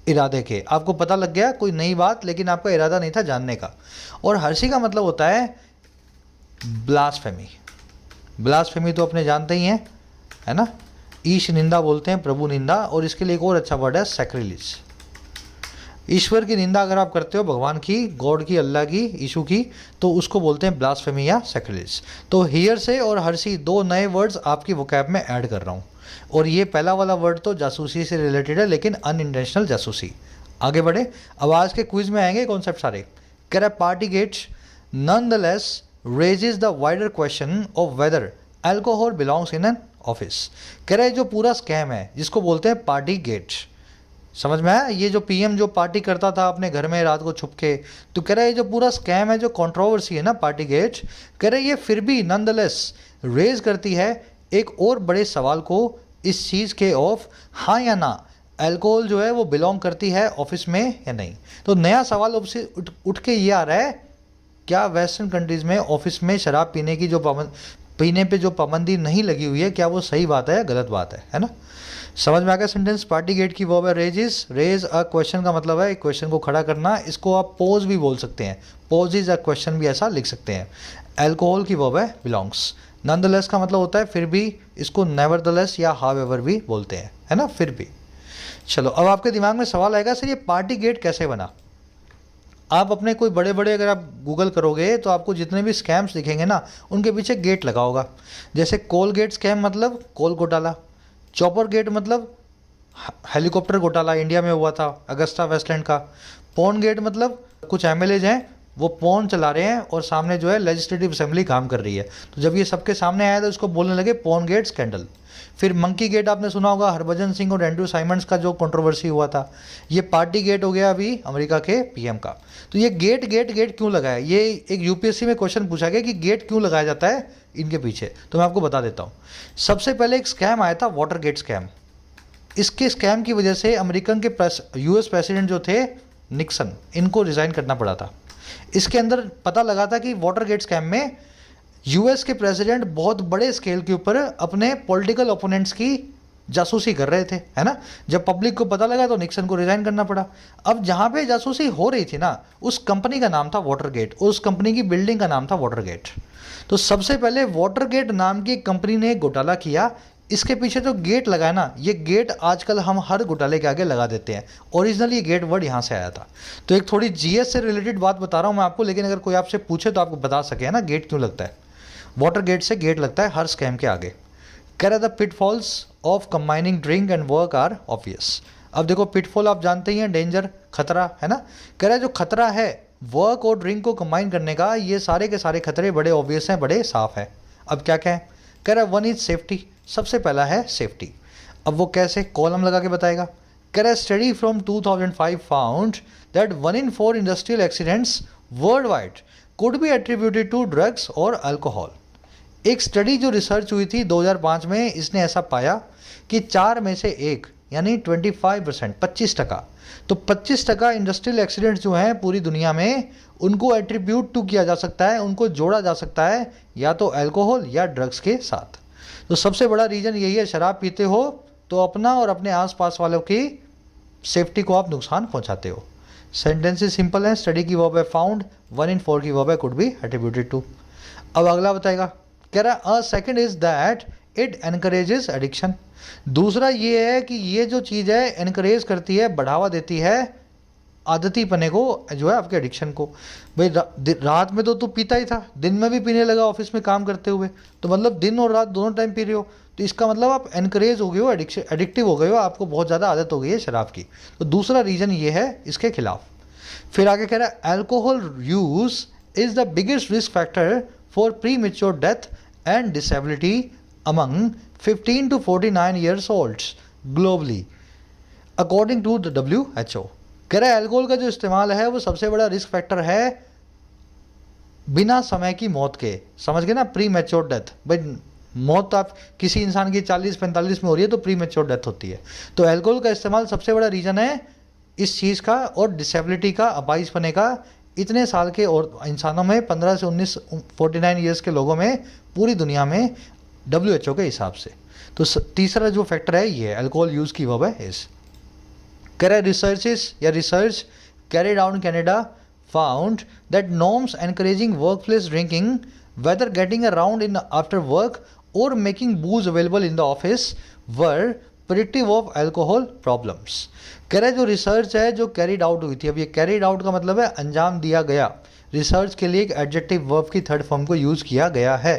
इरादे के। आपको पता लग गया कोई नई बात, लेकिन आपका इरादा नहीं था जानने का। और हर्षी का मतलब होता है ब्लास्फेमी। ब्लास्फेमी तो अपने जानते ही हैं, है ना? ईश निंदा बोलते हैं, प्रभु निंदा। और इसके लिए एक और अच्छा वर्ड है सैक्रिलीज। ईश्वर की निंदा अगर आप करते हो, भगवान की, गॉड की, अल्लाह की, यीशु की, तो उसको बोलते हैं ब्लास्फेमी या सैक्रिलीज। तो हियर से और हर्षी दो नए वर्ड्स आपकी वोकैब में ऐड कर रहा हूँ। और ये पहला वाला वर्ड तो जासूसी से रिलेटेड है, लेकिन अनइंटेंशनल जासूसी। आगे बढ़े, अब आज के क्विज में आएंगे कॉन्सेप्ट सारे। कह रहा है party gates nonetheless raises the wider question of whether alcohol belongs in an office. कह रहा है जो पूरा स्कैम है, जिसको बोलते हैं पार्टी गेट्स, समझ में आया? ये जो पीएम जो पार्टी करता था अपने घर में रात को छुप के, तो कह रहा है ये जो पूरा स्कैम है, जो कंट्रोवर्सी है ना पार्टी गेट्स, कह रहे ये फिर भी नॉनदलेस रेज करती है एक और बड़े सवाल को, इस चीज़ के ऑफ हाँ या ना अल्कोहल जो है वो बिलोंग करती है ऑफिस में या नहीं। तो नया सवाल उससे उठ के ये आ रहा है, क्या वेस्टर्न कंट्रीज़ में ऑफिस में शराब पीने की जो पीने पे जो पाबंदी नहीं लगी हुई है, क्या वो सही बात है या गलत बात है ना? समझ में आ गया सेंटेंस? पार्टी गेट की वर्ब है रेजिस। रेज अ क्वेश्चन का मतलब है एक क्वेश्चन को खड़ा करना। इसको आप पोज भी बोल सकते हैं, पोजेज अ क्वेश्चन भी ऐसा लिख सकते हैं। अल्कोहल की वर्ब है बिलोंग्स। नॉनदलेस का मतलब होता है फिर भी, इसको नेवरदलेस या हावेवर भी बोलते हैं, है ना? फिर भी। चलो अब आपके दिमाग में सवाल आएगा, सर ये पार्टी गेट कैसे बना? आप अपने कोई बड़े बड़े अगर आप गूगल करोगे तो आपको जितने भी स्कैम्स दिखेंगे ना, उनके पीछे गेट लगा होगा। जैसे कोलगेट स्कैम मतलब कोल घोटाला, चॉपर गेट मतलब हेलीकॉप्टर घोटाला इंडिया में हुआ था अगस्ता वेस्टलैंड का, पॉन गेट मतलब कुछ एमएलएज हैं वो पॉन चला रहे हैं और सामने जो है लेजिस्लेटिव असेंबली काम कर रही है, तो जब ये सबके सामने आया तो इसको बोलने लगे पॉन गेट स्कैंडल। फिर मंकी गेट आपने सुना होगा, हरभजन सिंह और एंड्रू साइमंड्स का जो कंट्रोवर्सी हुआ था। ये पार्टी गेट हो गया अभी अमेरिका के पीएम का। तो ये गेट गेट गेट क्यों लगाया, ये एक यूपीएससी में क्वेश्चन पूछा गया कि गेट क्यों लगाया जाता है इनके पीछे, तो मैं आपको बता देता हूँ। सबसे पहले एक स्कैम आया था वाटर गेट स्कैम। इसके स्कैम की वजह से अमेरिकन के यूएस प्रेसिडेंट जो थे निक्सन, इनको रिज़ाइन करना पड़ा था। इसके अंदर पता लगा था कि वाटर गेट स्कैम में यूएस के प्रेसिडेंट बहुत बड़े स्केल के ऊपर अपने पॉलिटिकल ओपोनेंट्स की जासूसी कर रहे थे, है ना। जब पब्लिक को पता लगा तो निक्सन को रिजाइन करना पड़ा। अब जहाँ पे जासूसी हो रही थी ना, उस कंपनी का नाम था वाटरगेट, उस कंपनी की बिल्डिंग का नाम था वाटरगेट। तो सबसे पहले वाटरगेट नाम की कंपनी ने एक घोटाला किया। इसके पीछे जो गेट लगा है ना, ये गेट आजकल हम हर घोटाले के आगे लगा देते हैं। ओरिजिनली ये गेट वर्ड यहाँ से आया था। तो एक थोड़ी जीएस से रिलेटेड बात बता रहा हूँ मैं आपको, लेकिन अगर कोई आपसे पूछे तो आपको बता सके, है ना, गेट क्यों लगता है। वाटर गेट से गेट लगता है हर स्कैम के आगे। कह रहा the pitfalls of combining drink and work are obvious. अब देखो पिटफॉल आप जानते ही हैं, डेंजर, खतरा, है ना। कह रहा है जो खतरा है वर्क और ड्रिंक को कंबाइन करने का, ये सारे के सारे खतरे बड़े ऑब्वियस हैं, बड़े साफ हैं। अब क्या क्या है, कह रहा है वन इज सेफ्टी, सबसे पहला है सेफ्टी। अब वो कैसे, कॉलम लगा के बताएगा। कह रहा है study from 2005 found that 1 in 4 industrial accidents worldwide could be attributed to drugs और अल्कोहल। एक स्टडी जो रिसर्च हुई थी 2005 में, इसने ऐसा पाया कि 4 में से 1 यानी 25%, 25%, तो 25% इंडस्ट्रियल एक्सीडेंट्स जो हैं पूरी दुनिया में, उनको एट्रीब्यूट टू किया जा सकता है, उनको जोड़ा जा सकता है या तो अल्कोहल या ड्रग्स के साथ। तो सबसे बड़ा रीज़न यही है, शराब पीते हो तो अपना और अपने आसपास वालों की सेफ्टी को आप नुकसान पहुंचाते हो। सेंटेंसेस सिंपल है, स्टडी की वर्ब है फाउंड, 1 in 4 की वर्ब है कुड बी एट्रीब्यूटेड टू। अब अगला बताएगा, कह रहा है second is that it encourages addiction. दूसरा ये है कि ये जो चीज़ है एनकरेज करती है, बढ़ावा देती है आदती पने को, जो है आपके एडिक्शन को। भाई रात में तो तू पीता ही था, दिन में भी पीने लगा ऑफिस में काम करते हुए, तो मतलब दिन और रात दोनों टाइम पी रहे हो, तो इसका मतलब आप एनकरेज हो गए हो, एडिक्टिव हो गए हो, आपको बहुत ज़्यादा आदत हो गई है शराब की। तो दूसरा रीज़न ये है इसके खिलाफ। फिर आगे कह रहा है alcohol use is the biggest risk factor for premature death and disability among 15 to 49 years olds globally according to the WHO। कह रहा है अल्कोहल का जो इस्तेमाल है वो सबसे बड़ा रिस्क फैक्टर है बिना समय की मौत के। समझ गए ना, प्री मैच्योर डेथ। भाई मौत आप किसी इंसान की 40-45 में हो रही है तो प्री मैच्योर डेथ होती है। तो अल्कोहल का इस्तेमाल सबसे बड़ा रीज़न है इस चीज़ का, और डिसेबिलिटी का, अपाहिज पने का। इतने साल के और इंसानों में 15 से 19 49 ईयर्स के लोगों में पूरी दुनिया में WHO के हिसाब से। तो तीसरा जो फैक्टर है ये अल्कोहल यूज़ की वर्ब है इस। कह रहा है research carried out in Canada found that norms encouraging workplace drinking whether getting around in after work और making booze available in the office were predictive of alcohol problems. कह रहा है जो रिसर्च है जो कैरिड आउट हुई थी, अब ये कैरिड आउट का मतलब है अंजाम दिया गया। रिसर्च के लिए एक एडजेक्टिव वर्ब की थर्ड फॉर्म को यूज़ किया गया है।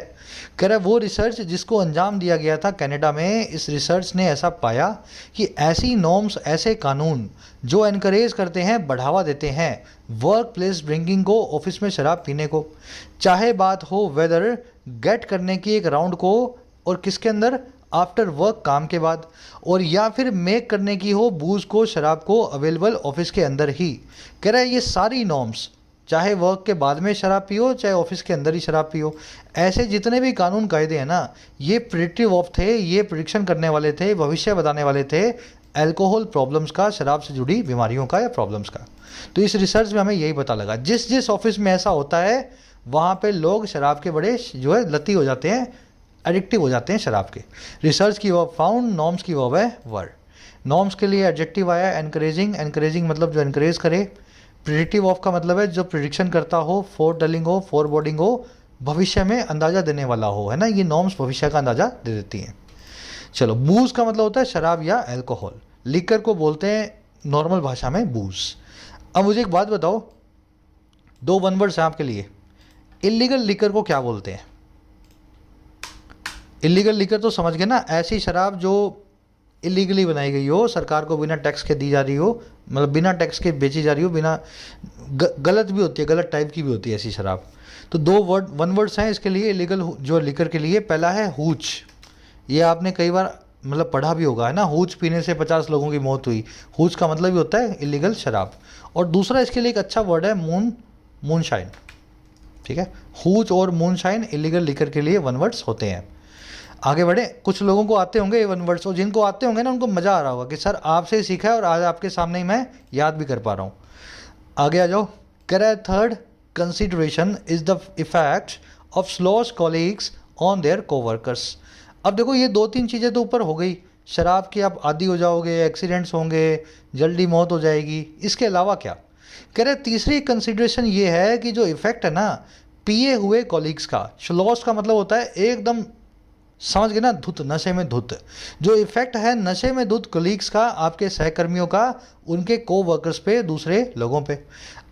कह रहा है वो रिसर्च जिसको अंजाम दिया गया था कनाडा में, इस रिसर्च ने ऐसा पाया कि ऐसी नॉर्म्स, ऐसे कानून जो एनकरेज करते हैं, बढ़ावा देते हैं वर्क प्लेस ड्रिंकिंग को, ऑफिस में शराब पीने को, चाहे बात हो वेदर गेट करने की एक राउंड को और किसके अंदर, आफ्टर वर्क, काम के बाद, और या फिर मेक करने की हो बूज को, शराब को अवेलेबल ऑफिस के अंदर ही। कह रहा है ये सारी नॉर्म्स, चाहे वर्क के बाद में शराब पियो चाहे ऑफिस के अंदर ही शराब पियो, ऐसे जितने भी कानून कायदे हैं ना, ये प्रिडिक्टिव ऑफ थे, ये प्रिडिक्शन करने वाले थे, भविष्य बताने वाले थे अल्कोहल प्रॉब्लम्स का, शराब से जुड़ी बीमारियों का या प्रॉब्लम्स का। तो इस रिसर्च में हमें यही पता लगा, जिस जिस ऑफिस में ऐसा होता है वहाँ पे लोग शराब के बड़े जो है लती हो जाते हैं, एडिक्टिव हो जाते हैं शराब के। रिसर्च की वर्ब फाउंड, नॉर्म्स की वर्ब है वर्ड। नॉर्म्स के लिए एडजेक्टिव आया एनकरेजिंग, एनकरेजिंग मतलब जो एनकरेज करे। प्रिडिक्टिव ऑफ का मतलब है जो प्रिडिक्शन करता हो, फोर टेलिंग हो, फोर बोर्डिंग हो, भविष्य में अंदाज़ा देने वाला हो, है ना। ये नॉर्म्स भविष्य का अंदाज़ा दे देती हैं। चलो, बूज का मतलब होता है शराब या अल्कोहल। लिकर को बोलते हैं नॉर्मल भाषा में बूज। अब मुझे एक बात बताओ, 2 वन वर्ड्स हैं आपके लिए। इलीगल लिकर को क्या बोलते हैं? इलीगल लिकर तो समझ गए ना, ऐसी शराब जो इलीगली बनाई गई हो, सरकार को बिना टैक्स के दी जा रही हो, मतलब बिना टैक्स के बेची जा रही हो, बिना गलत भी होती है, गलत टाइप की भी होती है ऐसी शराब। तो 2 वन वर्ड्स हैं इसके लिए इलीगल जो लिकर के लिए। पहला है हूच, ये आपने कई बार मतलब पढ़ा भी होगा, है ना। हूच पीने से 50 लोगों की मौत हुई। हूच का मतलब ही होता है इलीगल शराब। और दूसरा इसके लिए एक अच्छा वर्ड है मूनशाइन, ठीक है। हूच और मूनशाइन इलीगल लिकर के लिए वन वर्ड्स होते हैं। आगे बढ़े, कुछ लोगों को आते होंगे ये वन वर्ड्स, और जिनको आते होंगे ना उनको मज़ा आ रहा होगा कि सर आपसे ही सीखा है और आज आपके सामने ही मैं याद भी कर पा रहा हूँ। आगे आ जाओ। कह रहा है third consideration is the effect of sloths colleagues on their coworkers. अब देखो ये 2-3 चीज़ें तो ऊपर हो गई शराब की आप आदी हो जाओगे, एक्सीडेंट्स होंगे, जल्दी मौत हो जाएगी। इसके अलावा क्या कह रहे, तीसरी कंसिडरेशन ये है कि जो इफ़ेक्ट है ना पिए हुए कॉलीग्स का, श्लोस का मतलब होता है एकदम, समझ गए ना, धुत, नशे में धुत। जो इफेक्ट है नशे में धुत कलीग्स का, आपके सहकर्मियों का, उनके को वर्कर्स पे, दूसरे लोगों पे।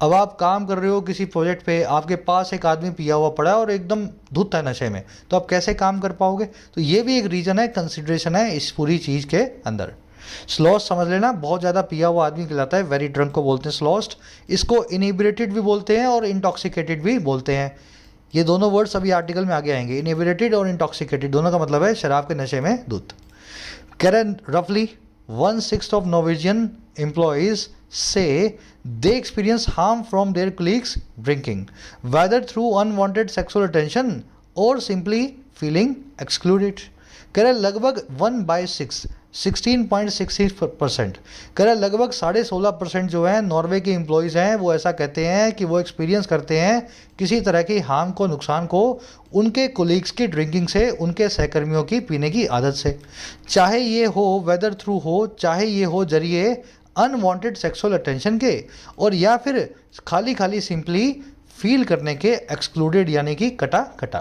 अब आप काम कर रहे हो किसी प्रोजेक्ट पे, आपके पास एक आदमी पिया हुआ पड़ा है और एकदम धुत है नशे में, तो आप कैसे काम कर पाओगे? तो ये भी एक रीज़न है, कंसिडरेशन है इस पूरी चीज़ के अंदर। स्लॉस्ट समझ लेना, बहुत ज़्यादा पिया हुआ आदमी कहलाता है, वेरी ड्रंक को बोलते हैं स्लॉस्ट। इसको इनिब्रेटेड भी बोलते हैं और इंटॉक्सिकेटेड भी बोलते हैं। ये दोनों वर्ड्स अभी आर्टिकल में आगे आएंगे। इनिब्रेटेड और इंटॉक्सिकेटेड दोनों का मतलब है शराब के नशे में धुत। कैरन रफली 1/6 ऑफ नॉर्वेजियन एम्प्लॉयज से they experience harm from their colleagues drinking, whether through unwanted sexual attention or simply feeling excluded। कह रहे लगभग 1/6 16.66%। कह रहे लगभग 16.5% जो है नॉर्वे के एम्प्लॉयज़ हैं वो ऐसा कहते हैं कि वो एक्सपीरियंस करते हैं किसी तरह की हार्म को, नुकसान को, उनके कोलीग्स की ड्रिंकिंग से, उनके सहकर्मियों की पीने की आदत से। चाहे ये हो वेदर थ्रू हो, चाहे ये हो जरिए अनवांटेड सेक्सुअल अटेंशन के, और या फिर खाली खाली सिंपली फील करने के, एक्सक्लूडेड यानी कि कटा कटा।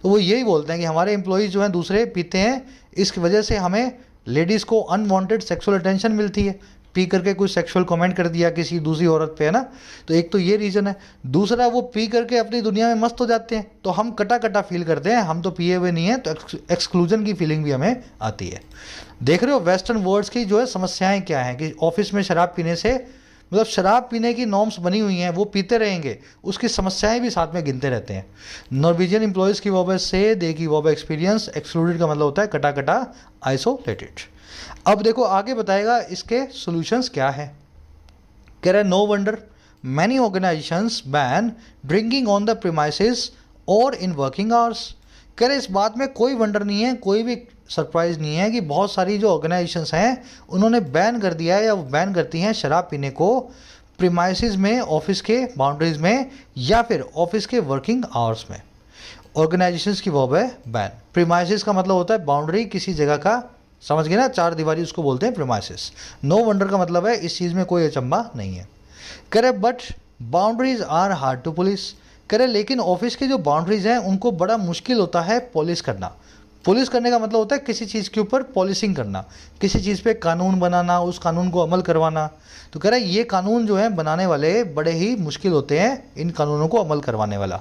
तो वो यही बोलते हैं कि हमारे एम्प्लॉयज़ जो हैं दूसरे पीते हैं, इसकी वजह से हमें लेडीज़ को अनवांटेड सेक्सुअल अटेंशन मिलती है, पी करके कुछ सेक्सुअल कमेंट कर दिया किसी दूसरी औरत पे, है ना। तो एक तो ये रीज़न है। दूसरा, वो पी करके अपनी दुनिया में मस्त हो जाते हैं, तो हम कटा कटा फील करते हैं, हम तो पिए हुए नहीं हैं, तो एक्सक्लूजन की फीलिंग भी हमें आती है। देख रहे हो वेस्टर्न वर्ड्स की जो है समस्याएं क्या हैं, कि ऑफिस में शराब पीने से, मतलब शराब पीने की नॉर्म्स बनी हुई हैं, वो पीते रहेंगे, उसकी समस्याएं भी साथ में गिनते रहते हैं। नॉर्वेजियन एम्प्लॉयज़ की वजह से दे की वजह एक्सपीरियंस, एक्सक्लूडेड का मतलब होता है कटा कटा, आइसोलेटेड। अब देखो आगे बताएगा इसके सॉल्यूशंस क्या है। कह रहे no wonder many organisations ban drinking on the premises और इन वर्किंग आवर्स। कह रहे इस बात में कोई वंडर नहीं है, कोई भी सरप्राइज नहीं है कि बहुत सारी जो ऑर्गेनाइजेशंस हैं उन्होंने बैन कर दिया है या वो बैन करती हैं शराब पीने को प्रीमाइसेस में, ऑफिस के बाउंड्रीज में, या फिर ऑफिस के वर्किंग आवर्स में। ऑर्गेनाइजेशंस की वर्ब है बैन। प्रीमाइसेस का मतलब होता है बाउंड्री, किसी जगह का, समझ गए ना, चार दीवारी, उसको बोलते हैं प्रीमाइसेस। नो वंडर का मतलब है इस चीज़ में कोई अचंभा नहीं है। कह रहे but boundaries are hard to police. कह रहे लेकिन ऑफिस के जो बाउंड्रीज हैं उनको बड़ा मुश्किल होता है पुलिस करना। पुलिस करने का मतलब होता है किसी चीज़ के ऊपर पॉलिसिंग करना, किसी चीज़ पे कानून बनाना, उस कानून को अमल करवाना। तो कह रहे हैं ये कानून जो है बनाने वाले बड़े ही मुश्किल होते हैं, इन कानूनों को अमल करवाने वाला।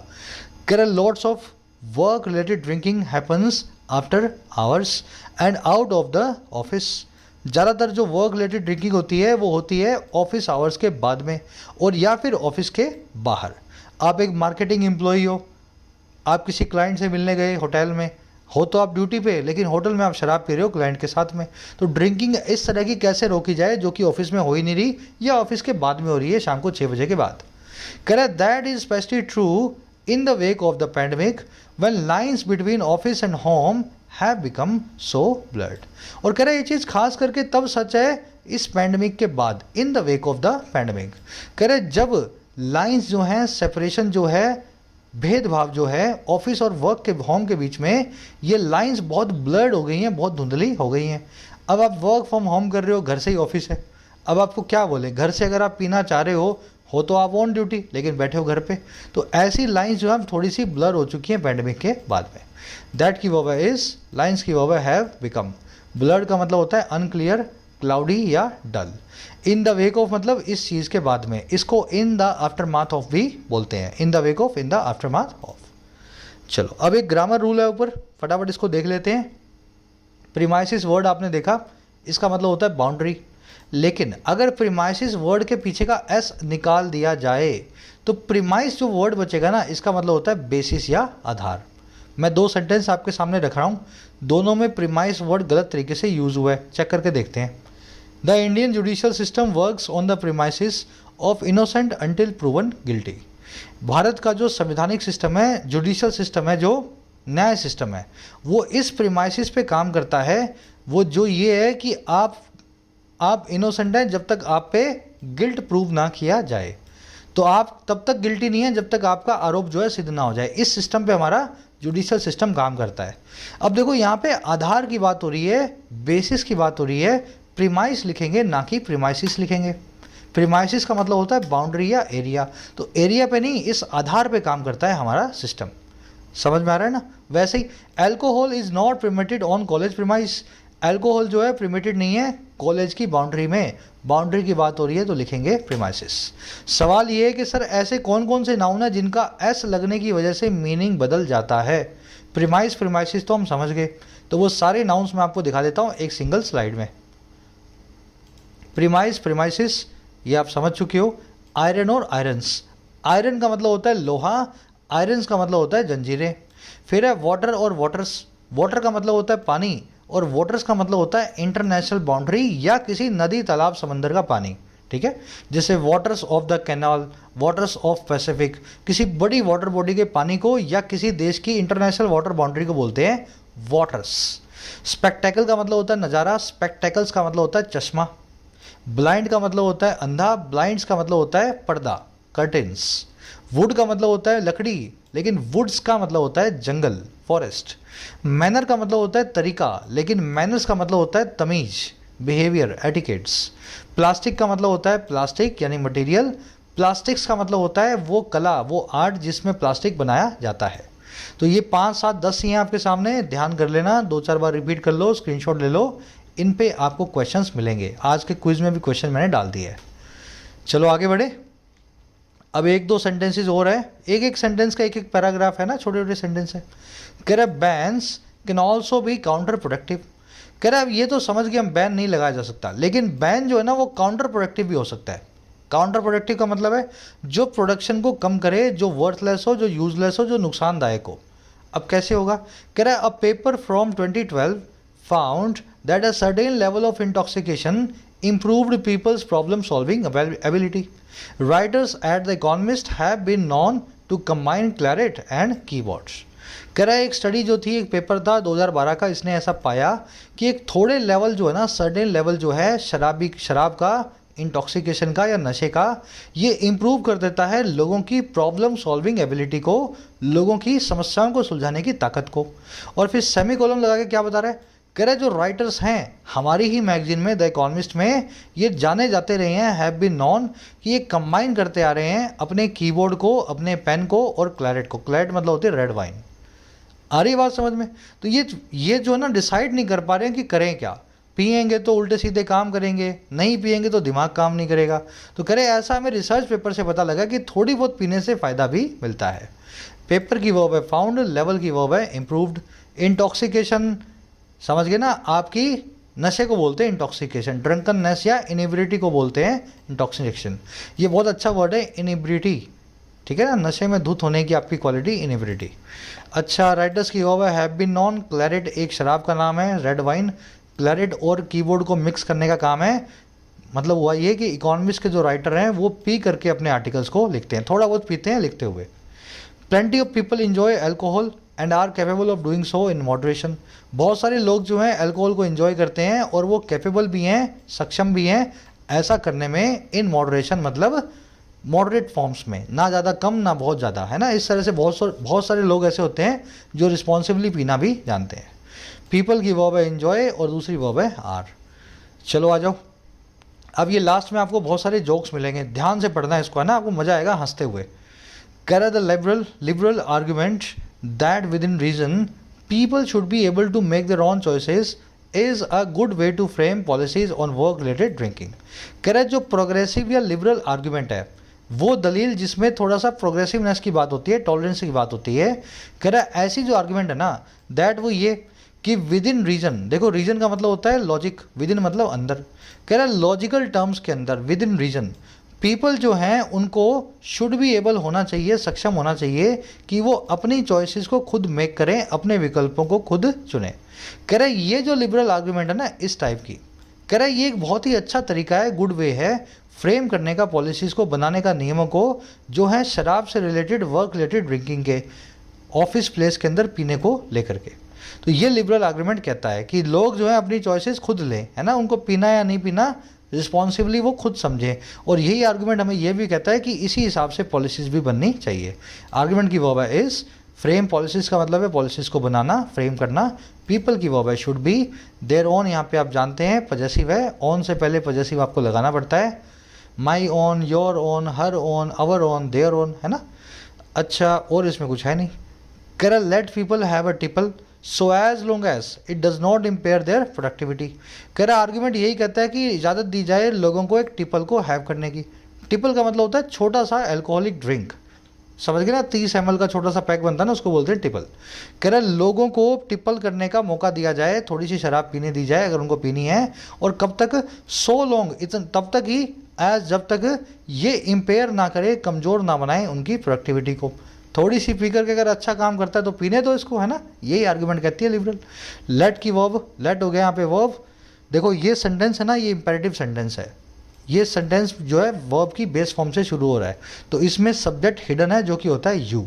कह रहे lots of work related drinking happens after hours and out of the office. ज़्यादातर जो वर्क रिलेटेड ड्रिंकिंग होती है वो होती है ऑफिस आवर्स के बाद में, और या फिर ऑफिस के बाहर। आप एक मार्केटिंग एम्प्लॉई हो, आप किसी क्लाइंट से मिलने गए होटल में, हो तो आप ड्यूटी पे, लेकिन होटल में आप शराब पी रहे हो क्लाइंट के साथ में। तो ड्रिंकिंग इस तरह की कैसे रोकी जाए जो कि ऑफिस में हो ही नहीं रही, या ऑफिस के बाद में हो रही है, शाम को 6 बजे के बाद। कह रहा है that is specially true in the wake of the pandemic when lines between office and home have become so blurred. और कह रहा है ये चीज़ खास करके तब सच है इस पैंडमिक के बाद, in the wake of the pandemic. कह रहे जब लाइंस जो हैं, सेपरेशन जो है, भेदभाव जो है ऑफिस और वर्क के, होम के बीच में, ये लाइंस बहुत ब्लर्ड हो गई हैं, बहुत धुंधली हो गई हैं। अब आप वर्क फ्रॉम होम कर रहे हो, घर से ही ऑफिस है, अब आपको क्या बोले, घर से अगर आप पीना चाह रहे हो तो आप ऑन ड्यूटी, लेकिन बैठे हो घर पे। तो ऐसी लाइंस जो है थोड़ी सी ब्लर हो चुकी हैं पैंडमिक के बाद में। दैट की वजह इज, लाइंस की वजह हैव बिकम। ब्लर्ड का मतलब होता है अनक्लियर, क्लाउडी या डल। इन द वेक ऑफ मतलब इस चीज़ के बाद में, इसको in the after math of भी बोलते हैं। In the wake of, in the after math of. चलो अब एक ग्रामर रूल है ऊपर, फटाफट इसको देख लेते हैं। प्रीमाइसिस वर्ड आपने देखा, इसका मतलब होता है बाउंड्री। लेकिन अगर प्रीमाइसिस वर्ड के पीछे का एस निकाल दिया जाए तो प्रीमाइस जो वर्ड बचेगा ना, इसका मतलब होता है बेसिस या आधार। मैं 2 सेंटेंस आपके सामने रख रहा हूँ, दोनों में प्रीमाइस वर्ड गलत तरीके से यूज़ हुआ है, चेक करके देखते हैं। The Indian judicial system works on the premises of innocent until proven guilty. Bharat का जो संवैधानिक सिस्टम है, जुडिशियल सिस्टम है, जो न्याय सिस्टम है, वो इस प्रीमाइसिस पे काम करता है। वो जो ये है कि आप इनोसेंट हैं जब तक आप पे गिल्ट प्रूव ना किया जाए, तो आप तब तक गिल्टी नहीं है जब तक आपका आरोप जो है सिद्ध ना हो जाए। इस सिस्टम पे हमारा जुडिशियल सिस्टम काम करता है। अब देखो यहाँ पे आधार की बात हो रही है, बेसिस की बात हो रही है, प्रीमाइस लिखेंगे ना कि प्रीमाइसिस लिखेंगे। प्रीमाइसिस का मतलब होता है बाउंड्री या एरिया, तो एरिया पे नहीं, इस आधार पे काम करता है हमारा सिस्टम। समझ में आ रहा है ना। वैसे ही alcohol is not permitted on college premise, alcohol जो है परमिटेड नहीं है कॉलेज की बाउंड्री में। बाउंड्री की बात हो रही है तो लिखेंगे प्रीमाइसिस। सवाल ये है कि सर ऐसे कौन कौन से नाउन है जिनका एस लगने की वजह से मीनिंग बदल जाता है। प्रीमाइस प्रीमाइसिस तो हम समझ गए, तो वो सारे नाउन्स मैं आपको दिखा देता हूँ एक सिंगल स्लाइड में। प्रीमाइस प्रीमाइसिस ये आप समझ चुके हो। आयरन और आयरन्स, आयरन का मतलब होता है लोहा, आयरन्स का मतलब होता है जंजीरें। फिर है वाटर और वाटर्स, वाटर का मतलब होता है पानी और वाटर्स का मतलब होता है इंटरनेशनल बाउंड्री या किसी नदी तालाब समंदर का पानी। ठीक है, जैसे waters of the canal, waters of Pacific, किसी बड़ी वाटर बॉडी के पानी को या किसी देश की इंटरनेशनल वाटर बाउंड्री को बोलते हैं वाटर्स। स्पेक्टेकल का मतलब होता है नज़ारा, स्पेक्टेकल्स का मतलब होता है चश्मा। ब्लाइंड का मतलब होता है अंधा, ब्लाइंड्स का मतलब होता है पर्दा, कर्टेन्स। वुड का मतलब होता है लकड़ी, लेकिन वुड्स का मतलब होता है जंगल, फॉरेस्ट। मैनर का मतलब होता है तरीका, लेकिन मैनर्स का मतलब होता है तमीज, बिहेवियर, एटिकेट्स। प्लास्टिक का मतलब होता है प्लास्टिक यानी मटेरियल। प्लास्टिक्स का मतलब होता है वो कला, वो आर्ट जिसमें प्लास्टिक बनाया जाता है। तो ये 5, 7, 10 ही हैं आपके सामने, ध्यान कर लेना, 2-4 बार रिपीट कर लो, स्क्रीनशॉट ले लो, इन पे आपको क्वेश्चंस मिलेंगे। आज के क्विज में भी क्वेश्चन मैंने डाल दिए है। चलो आगे बढ़े। अब 1-2 सेंटेंसेस और है, एक एक सेंटेंस का एक एक पैराग्राफ है ना, छोटे छोटे सेंटेंस है। कह रहा है bans can also be counter productive. कह रहा है ये तो समझ गए हम बैन नहीं लगाया जा सकता, लेकिन बैन जो है ना वो काउंटर प्रोडक्टिव भी हो सकता है। काउंटर प्रोडक्टिव का मतलब है जो प्रोडक्शन को कम करे, जो वर्थलेस हो, जो यूजलेस हो, जो नुकसानदायक हो। अब कैसे होगा। कह रहा है a paper from 2012 found that a certain level of intoxication improved people's problem solving ability. Writers at The Economist have been known to combine claret and keyboards. कह रहा है एक स्टडी जो थी, एक पेपर था 2012 का, इसने ऐसा पाया कि एक थोड़े लेवल जो है ना, सर्टेन लेवल जो है शराब का, इंटॉक्सिकेशन का या नशे का, ये इम्प्रूव कर देता है लोगों की प्रॉब्लम सॉल्विंग एबिलिटी को, लोगों की समस्याओं को सुलझाने की ताकत को। और फिर सेमी कोलम लगा के क्या बता रहा है। कह रहे जो राइटर्स हैं हमारी ही मैगजीन में द इकोनॉमिस्ट में, ये जाने जाते रहे हैं, हैव बीन नॉन, कि ये कंबाइन करते आ रहे हैं अपने कीबोर्ड को, अपने पेन को और क्लैरेट को। क्लैरेट मतलब होती है रेड वाइन। आ रही बात समझ में। तो ये जो है ना डिसाइड नहीं कर पा रहे हैं कि करें क्या। पिएंगे तो उल्टे सीधे काम करेंगे, नहीं पिएंगे तो दिमाग काम नहीं करेगा। तो कह रहे ऐसा हमें रिसर्च पेपर से पता लगा कि थोड़ी बहुत पीने से फ़ायदा भी मिलता है। पेपर की वर्ब है फाउंड, लेवल की वर्ब है इम्प्रूव्ड। इंटॉक्सिकेशन समझ गए ना, आपकी नशे को बोलते हैं इंटॉक्सिकेशन, ड्रंकननेस या इनिब्रिटी को बोलते हैं इंटॉक्सिकेशन। ये बहुत अच्छा वर्ड है इनिब्रिटी, ठीक है ना, नशे में धुत होने की आपकी क्वालिटी इनिब्रिटी। अच्छा, राइटर्स की वर्ब है हैव बीन नॉन। क्लैरेट एक शराब का नाम है, रेड वाइन। क्लैरेट और कीबोर्ड को मिक्स करने का काम है। मतलब हुआ ये कि इकोनॉमिस्ट के जो राइटर हैं वो पी करके अपने आर्टिकल्स को लिखते हैं, थोड़ा बहुत पीते हैं लिखते हुए। Plenty of people enjoy alcohol and are capable of doing so in moderation. बहुत सारे लोग जो हैं अल्कोहल को इन्जॉय करते हैं और वो कैपेबल भी हैं, सक्षम भी हैं ऐसा करने में, इन मॉडरेशन मतलब मॉडरेट फॉर्म्स में, ना ज़्यादा कम ना बहुत ज़्यादा, है ना। इस तरह से बहुत सारे लोग ऐसे होते हैं जो रिस्पॉन्सिबली पीना भी जानते हैं। पीपल की वर्ब है इन्जॉय और दूसरी वर्ब है आर। चलो आ जाओ। अब ये लास्ट में आपको बहुत सारे जोक्स मिलेंगे, ध्यान से पढ़ना है इसको, है ना, आपको मज़ा आएगा हंसते हुए। कह रहा the liberal argument that within reason people should be able to make their own choices is a good way to frame policies on work related drinking। कह रहा है जो प्रोग्रेसिव या लिबरल आर्ग्यूमेंट है वो दलील जिसमें थोड़ा सा प्रोग्रेसिवनेस की बात होती है, टॉलरेंस की बात होती है। कह रहा है ऐसी जो आर्ग्यूमेंट है ना, दैट वो ये कि विद इन रीजन, देखो रीजन का मतलब होता है लॉजिक, विद इन मतलब अंदर। कह रहा है लॉजिकल टर्म्स के अंदर विद इन रीजन पीपल जो हैं उनको शुड बी एबल होना चाहिए, सक्षम होना चाहिए कि वो अपनी चॉइसेस को खुद मेक करें, अपने विकल्पों को खुद चुनें। कह रहे ये जो लिबरल आर्ग्यूमेंट है ना इस टाइप की, कह रहे ये एक बहुत ही अच्छा तरीका है, गुड वे है फ्रेम करने का, पॉलिसीज़ को बनाने का, नियमों को जो है शराब से रिलेटेड, वर्क रिलेटेड, ड्रिंकिंग के, ऑफिस प्लेस के अंदर पीने को लेकर के। तो ये लिबरल आर्ग्यूमेंट कहता है कि लोग जो है अपनी चॉइसेस खुद लें, है ना, उनको पीना या नहीं पीना रिस्पॉन्सिबली वो खुद समझें। और यही आर्गूमेंट हमें ये भी कहता है कि इसी हिसाब से पॉलिसीज़ भी बननी चाहिए। आर्गूमेंट की वर्ब है इज, फ्रेम पॉलिसीज़ का मतलब है पॉलिसीज़ को बनाना, फ्रेम करना। पीपल की वर्ब है शुड बी, देयर ओन यहाँ पे आप जानते हैं पजेसिव है, ओन से पहले पजेसिव आपको लगाना पड़ता है। My own, your own, her own, our own, their own, है ना। अच्छा, और इसमें कुछ है नहीं। कह रहा let people have a tipple so as long as it does not impair their productivity. कह रहा आर्ग्यूमेंट यही कहता है कि इजाज़त दी जाए लोगों को एक टिपल को हैव करने की। टिपल का मतलब होता है छोटा सा अल्कोहलिक ड्रिंक, समझ गए ना, 30 ml का छोटा सा पैक बनता है ना, उसको बोलते हैं टिपल। कह रहा लोगों को टिपल करने का मौका दिया जाए, थोड़ी सी शराब पीने दी जाए अगर उनको पीनी है, और कब तक, सो लॉन्ग, इतन तब तक ही, एज जब तक ये इम्पेयर ना करे, कमज़ोर ना बनाए उनकी प्रोडक्टिविटी को। थोड़ी सी पी करके अगर अच्छा काम करता है तो पीने दो इसको, है ना, यही आर्गुमेंट कहती है लिबरल। लेट की वर्ब, लेट हो गया यहाँ पे वर्ब। देखो ये सेंटेंस है ना, ये इंपेरेटिव सेंटेंस है। ये सेंटेंस जो है वर्ब की बेस फॉर्म से शुरू हो रहा है, तो इसमें सब्जेक्ट हिडन है जो कि होता है यू,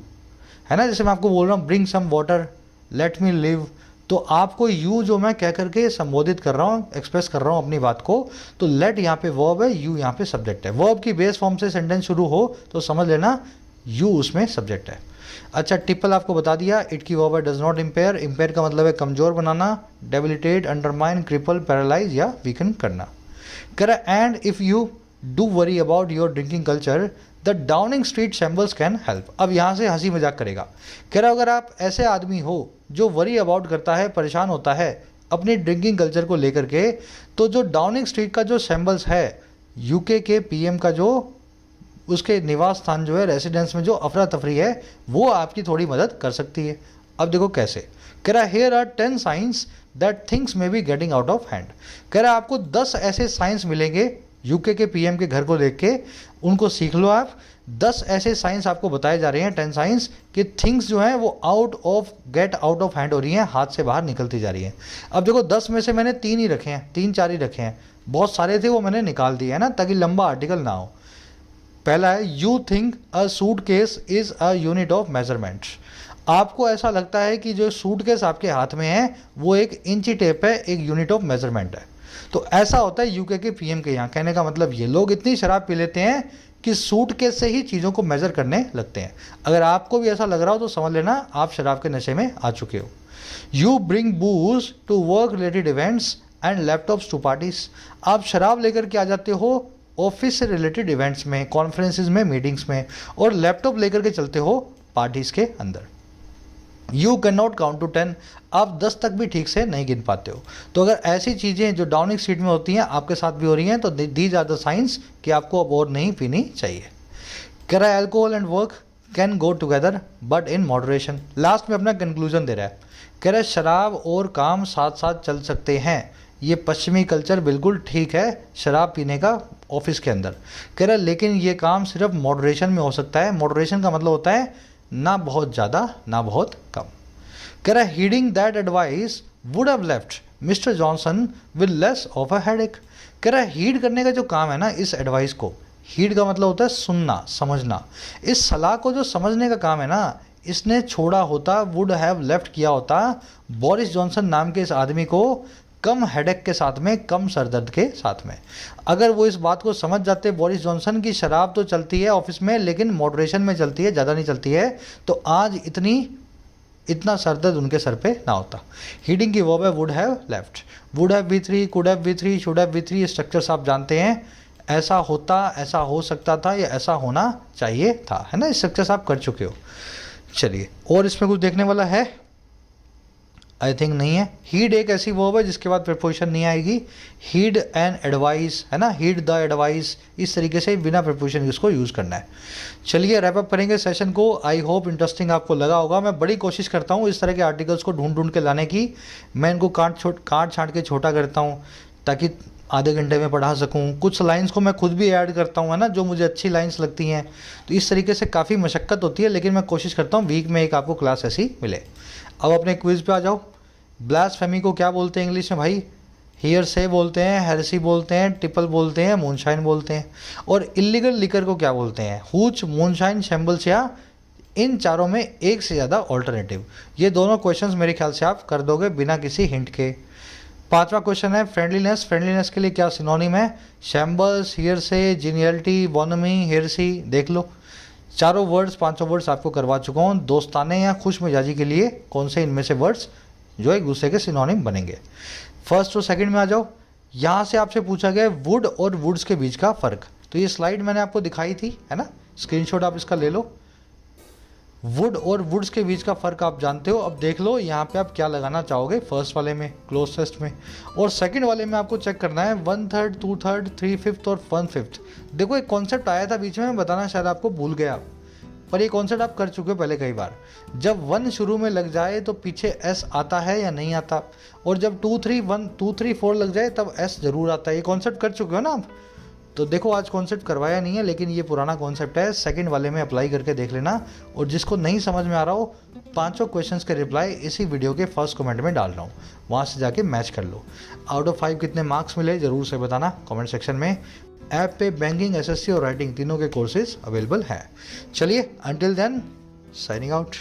है ना। जैसे मैं आपको बोल रहा हूँ bring some water, let me live, तो आपको यू जो मैं कह करके संबोधित कर रहा हूँ, एक्सप्रेस कर रहा हूँ अपनी बात को, तो लेट यहाँ पे वर्ब है, यू यहाँ पे सब्जेक्ट है। वर्ब की बेस फॉर्म से सेंटेंस शुरू हो तो समझ लेना यू उसमें सब्जेक्ट है। अच्छा, टिपल आपको बता दिया, इट की वर्ब है डज नॉट इम्पेयर। इम्पेयर का मतलब है कमज़ोर बनाना, डेबिलिटेट, अंडरमाइन, क्रिपल, पैरालाइज या वीकन करना। कह रहा and if you do worry about your drinking culture the Downing street shambles can help. अब यहाँ से हंसी मजाक करेगा। कह रहा अगर आप ऐसे आदमी हो जो वरी अबाउट करता है, परेशान होता है अपनी ड्रिंकिंग कल्चर को लेकर के, तो जो डाउनिंग स्ट्रीट का जो शैम्बल्स है, यूके के पीएम का जो उसके निवास स्थान जो है, रेसिडेंस में जो अफरा तफरी है, वो आपकी थोड़ी मदद कर सकती है। अब देखो कैसे। कह रहा here are 10 signs that things may be getting out of hand. कह रहा आपको 10 ऐसे साइंस मिलेंगे यूके के पीएम के घर को देख के, उनको सीख लो आप। 10 ऐसे साइंस आपको बताए जा रहे हैं, 10 साइंस कि थिंग्स जो हैं वो गेट आउट ऑफ हैंड हो रही हैं, हाथ से बाहर निकलती जा रही हैं। अब देखो 10 में से मैंने 3 ही रखे हैं, 3-4 ही रखे हैं, बहुत सारे थे वो मैंने निकाल दिए है ना, ताकि लंबा आर्टिकल ना हो। पहला है you think a suitcase is a unit of measurement. आपको ऐसा लगता है कि जो सूटकेस आपके हाथ में है वो एक इंची टेप है, एक यूनिट ऑफ मेजरमेंट है। तो ऐसा होता है यूके के पीएम के यहाँ। कहने का मतलब ये लोग इतनी शराब पी लेते हैं कि सूटकेस से ही चीज़ों को मेजर करने लगते हैं। अगर आपको भी ऐसा लग रहा हो तो समझ लेना आप शराब के नशे में आ चुके हो। You bring booze to work related events and laptops to parties. आप शराब लेकर के आ जाते हो ऑफिस से रिलेटेड इवेंट्स में, कॉन्फ्रेंसेज में, मीटिंग्स में, और लैपटॉप लेकर के चलते हो पार्टीज के अंदर। You can not count to 10। आप 10 तक भी ठीक से नहीं गिन पाते हो। तो अगर ऐसी चीज़ें जो डाउनिंग स्ट्रीट में होती हैं आपके साथ भी हो रही हैं, तो दीज आर द साइंस कि आपको अब और नहीं पीनी चाहिए। कह रहा है alcohol and work can go together but in moderation. Last में अपना कंक्लूजन दे रहा है। कह रहा है शराब और काम साथ साथ चल सकते हैं। ये पश्चिमी कल्चर बिल्कुल ठीक है शराब पीने का ऑफिस के अंदर। कह रहा है लेकिन ये काम सिर्फ मॉडरेशन में हो सकता है। मॉडरेशन का मतलब होता है ना बहुत ज़्यादा ना बहुत कम। कह रहा है heading that advice would have left mister Johnson with less of a headache. कह रहा है हीड करने का जो काम है ना, इस एडवाइस को, हीड का मतलब होता है सुनना, समझना, इस सलाह को जो समझने का काम है ना, इसने छोड़ा होता, वुड हैव लेफ्ट किया होता बोरिस जॉनसन नाम के इस आदमी को कम हेडेक के साथ में, कम सरदर्द के साथ में। अगर वो इस बात को समझ जाते बोरिस जॉनसन की शराब तो चलती है ऑफिस में लेकिन मॉडरेशन में चलती है, ज़्यादा नहीं चलती है, तो आज इतना सरदर्द उनके सर पे ना होता। हीडिंग की वर्ब है would have left. Would have V3, could have V3, should have V3, structures आप जानते हैं। ऐसा होता, ऐसा हो सकता था, या ऐसा होना चाहिए था, है ना, स्ट्रक्चर्स आप कर चुके हो। चलिए, और इसमें कुछ देखने वाला है? आई थिंक नहीं है। हीड एक ऐसी वर्ब है जिसके बाद प्रीपोजिशन नहीं आएगी। हीड एंड एडवाइस, है ना, हीड द एडवाइस, इस तरीके से बिना प्रीपोजिशन इसको यूज़ करना है। चलिए रैप अप करेंगे सेशन को। आई होप इंटरेस्टिंग आपको लगा होगा। मैं बड़ी कोशिश करता हूँ इस तरह के आर्टिकल्स को ढूंढ के लाने की। मैं इनको काट छाँट के छोटा करता हूँ ताकि आधे घंटे में पढ़ा सकूँ। कुछ लाइंस को मैं खुद भी ऐड करता हूँ, है ना, जो मुझे अच्छी लाइंस लगती हैं। तो इस तरीके से काफ़ी मशक्क़त होती है, लेकिन मैं कोशिश करता हूँ वीक में एक आपको क्लास ऐसी मिले। अब अपने क्विज़ पे आ जाओ। ब्लास्फेमी को क्या बोलते हैं इंग्लिश में भाई? हियर से बोलते हैं, हेरेसी बोलते हैं, टिपल बोलते हैं, मूनशाइन बोलते हैं। और इलीगल लिकर को क्या बोलते हैं? हूच, मूनशाइन, शैम्बल्स, या इन चारों में एक से ज़्यादा ऑल्टरनेटिव। ये दोनों क्वेश्चंस मेरे ख्याल से आप कर दोगे बिना किसी हिंट के। पांचवा क्वेश्चन है फ्रेंडलीनेस। फ्रेंडलीनेस के लिए क्या सिनोनिम है? शैम्बल्स, हियर से, जीनियलिटी, बोनमी, हेरेसी, देख लो। चारों वर्ड्स, पांचों वर्ड्स आपको करवा चुका हूँ। दोस्ताने या खुश मिजाजी के लिए कौन से इनमें से वर्ड्स जो एक दूसरे के सिनोनिम बनेंगे। फर्स्ट और सेकंड में आ जाओ। यहाँ से आपसे पूछा गया वुड और वुड्स के बीच का फ़र्क। तो ये स्लाइड मैंने आपको दिखाई थी, है ना, स्क्रीनशॉट आप इसका ले लो। वुड और वुड्स के बीच का फ़र्क आप जानते हो। अब देख लो यहाँ पे आप क्या लगाना चाहोगे, फर्स्ट वाले में, क्लोजेस्ट में, और सेकंड वाले में आपको चेक करना है 1/3, 2/3, 3/5 और 1/5। देखो एक कॉन्सेप्ट आया था बीच में, मैं बताना शायद आपको भूल गया, पर ये कॉन्सेप्ट आप कर चुके हो पहले कई बार। जब 1 शुरू में लग जाए तो पीछे S आता है या नहीं आता, और जब 2 3 4 लग जाए तब S जरूर आता है। ये कॉन्सेप्ट कर चुके हो ना आप। तो देखो आज कॉन्सेप्ट करवाया नहीं है, लेकिन ये पुराना कॉन्सेप्ट है, सेकंड वाले में अप्लाई करके देख लेना। और जिसको नहीं समझ में आ रहा हो, पांचों क्वेश्चंस के रिप्लाई इसी वीडियो के फर्स्ट कमेंट में डाल रहा हूँ, वहाँ से जाके मैच कर लो। आउट ऑफ 5 कितने मार्क्स मिले ज़रूर से बताना कमेंट सेक्शन में। ऐप पे बैंकिंग, SSC और राइटिंग तीनों के कोर्सेज अवेलेबल हैं। चलिए, अंटिल देन, साइनिंग आउट।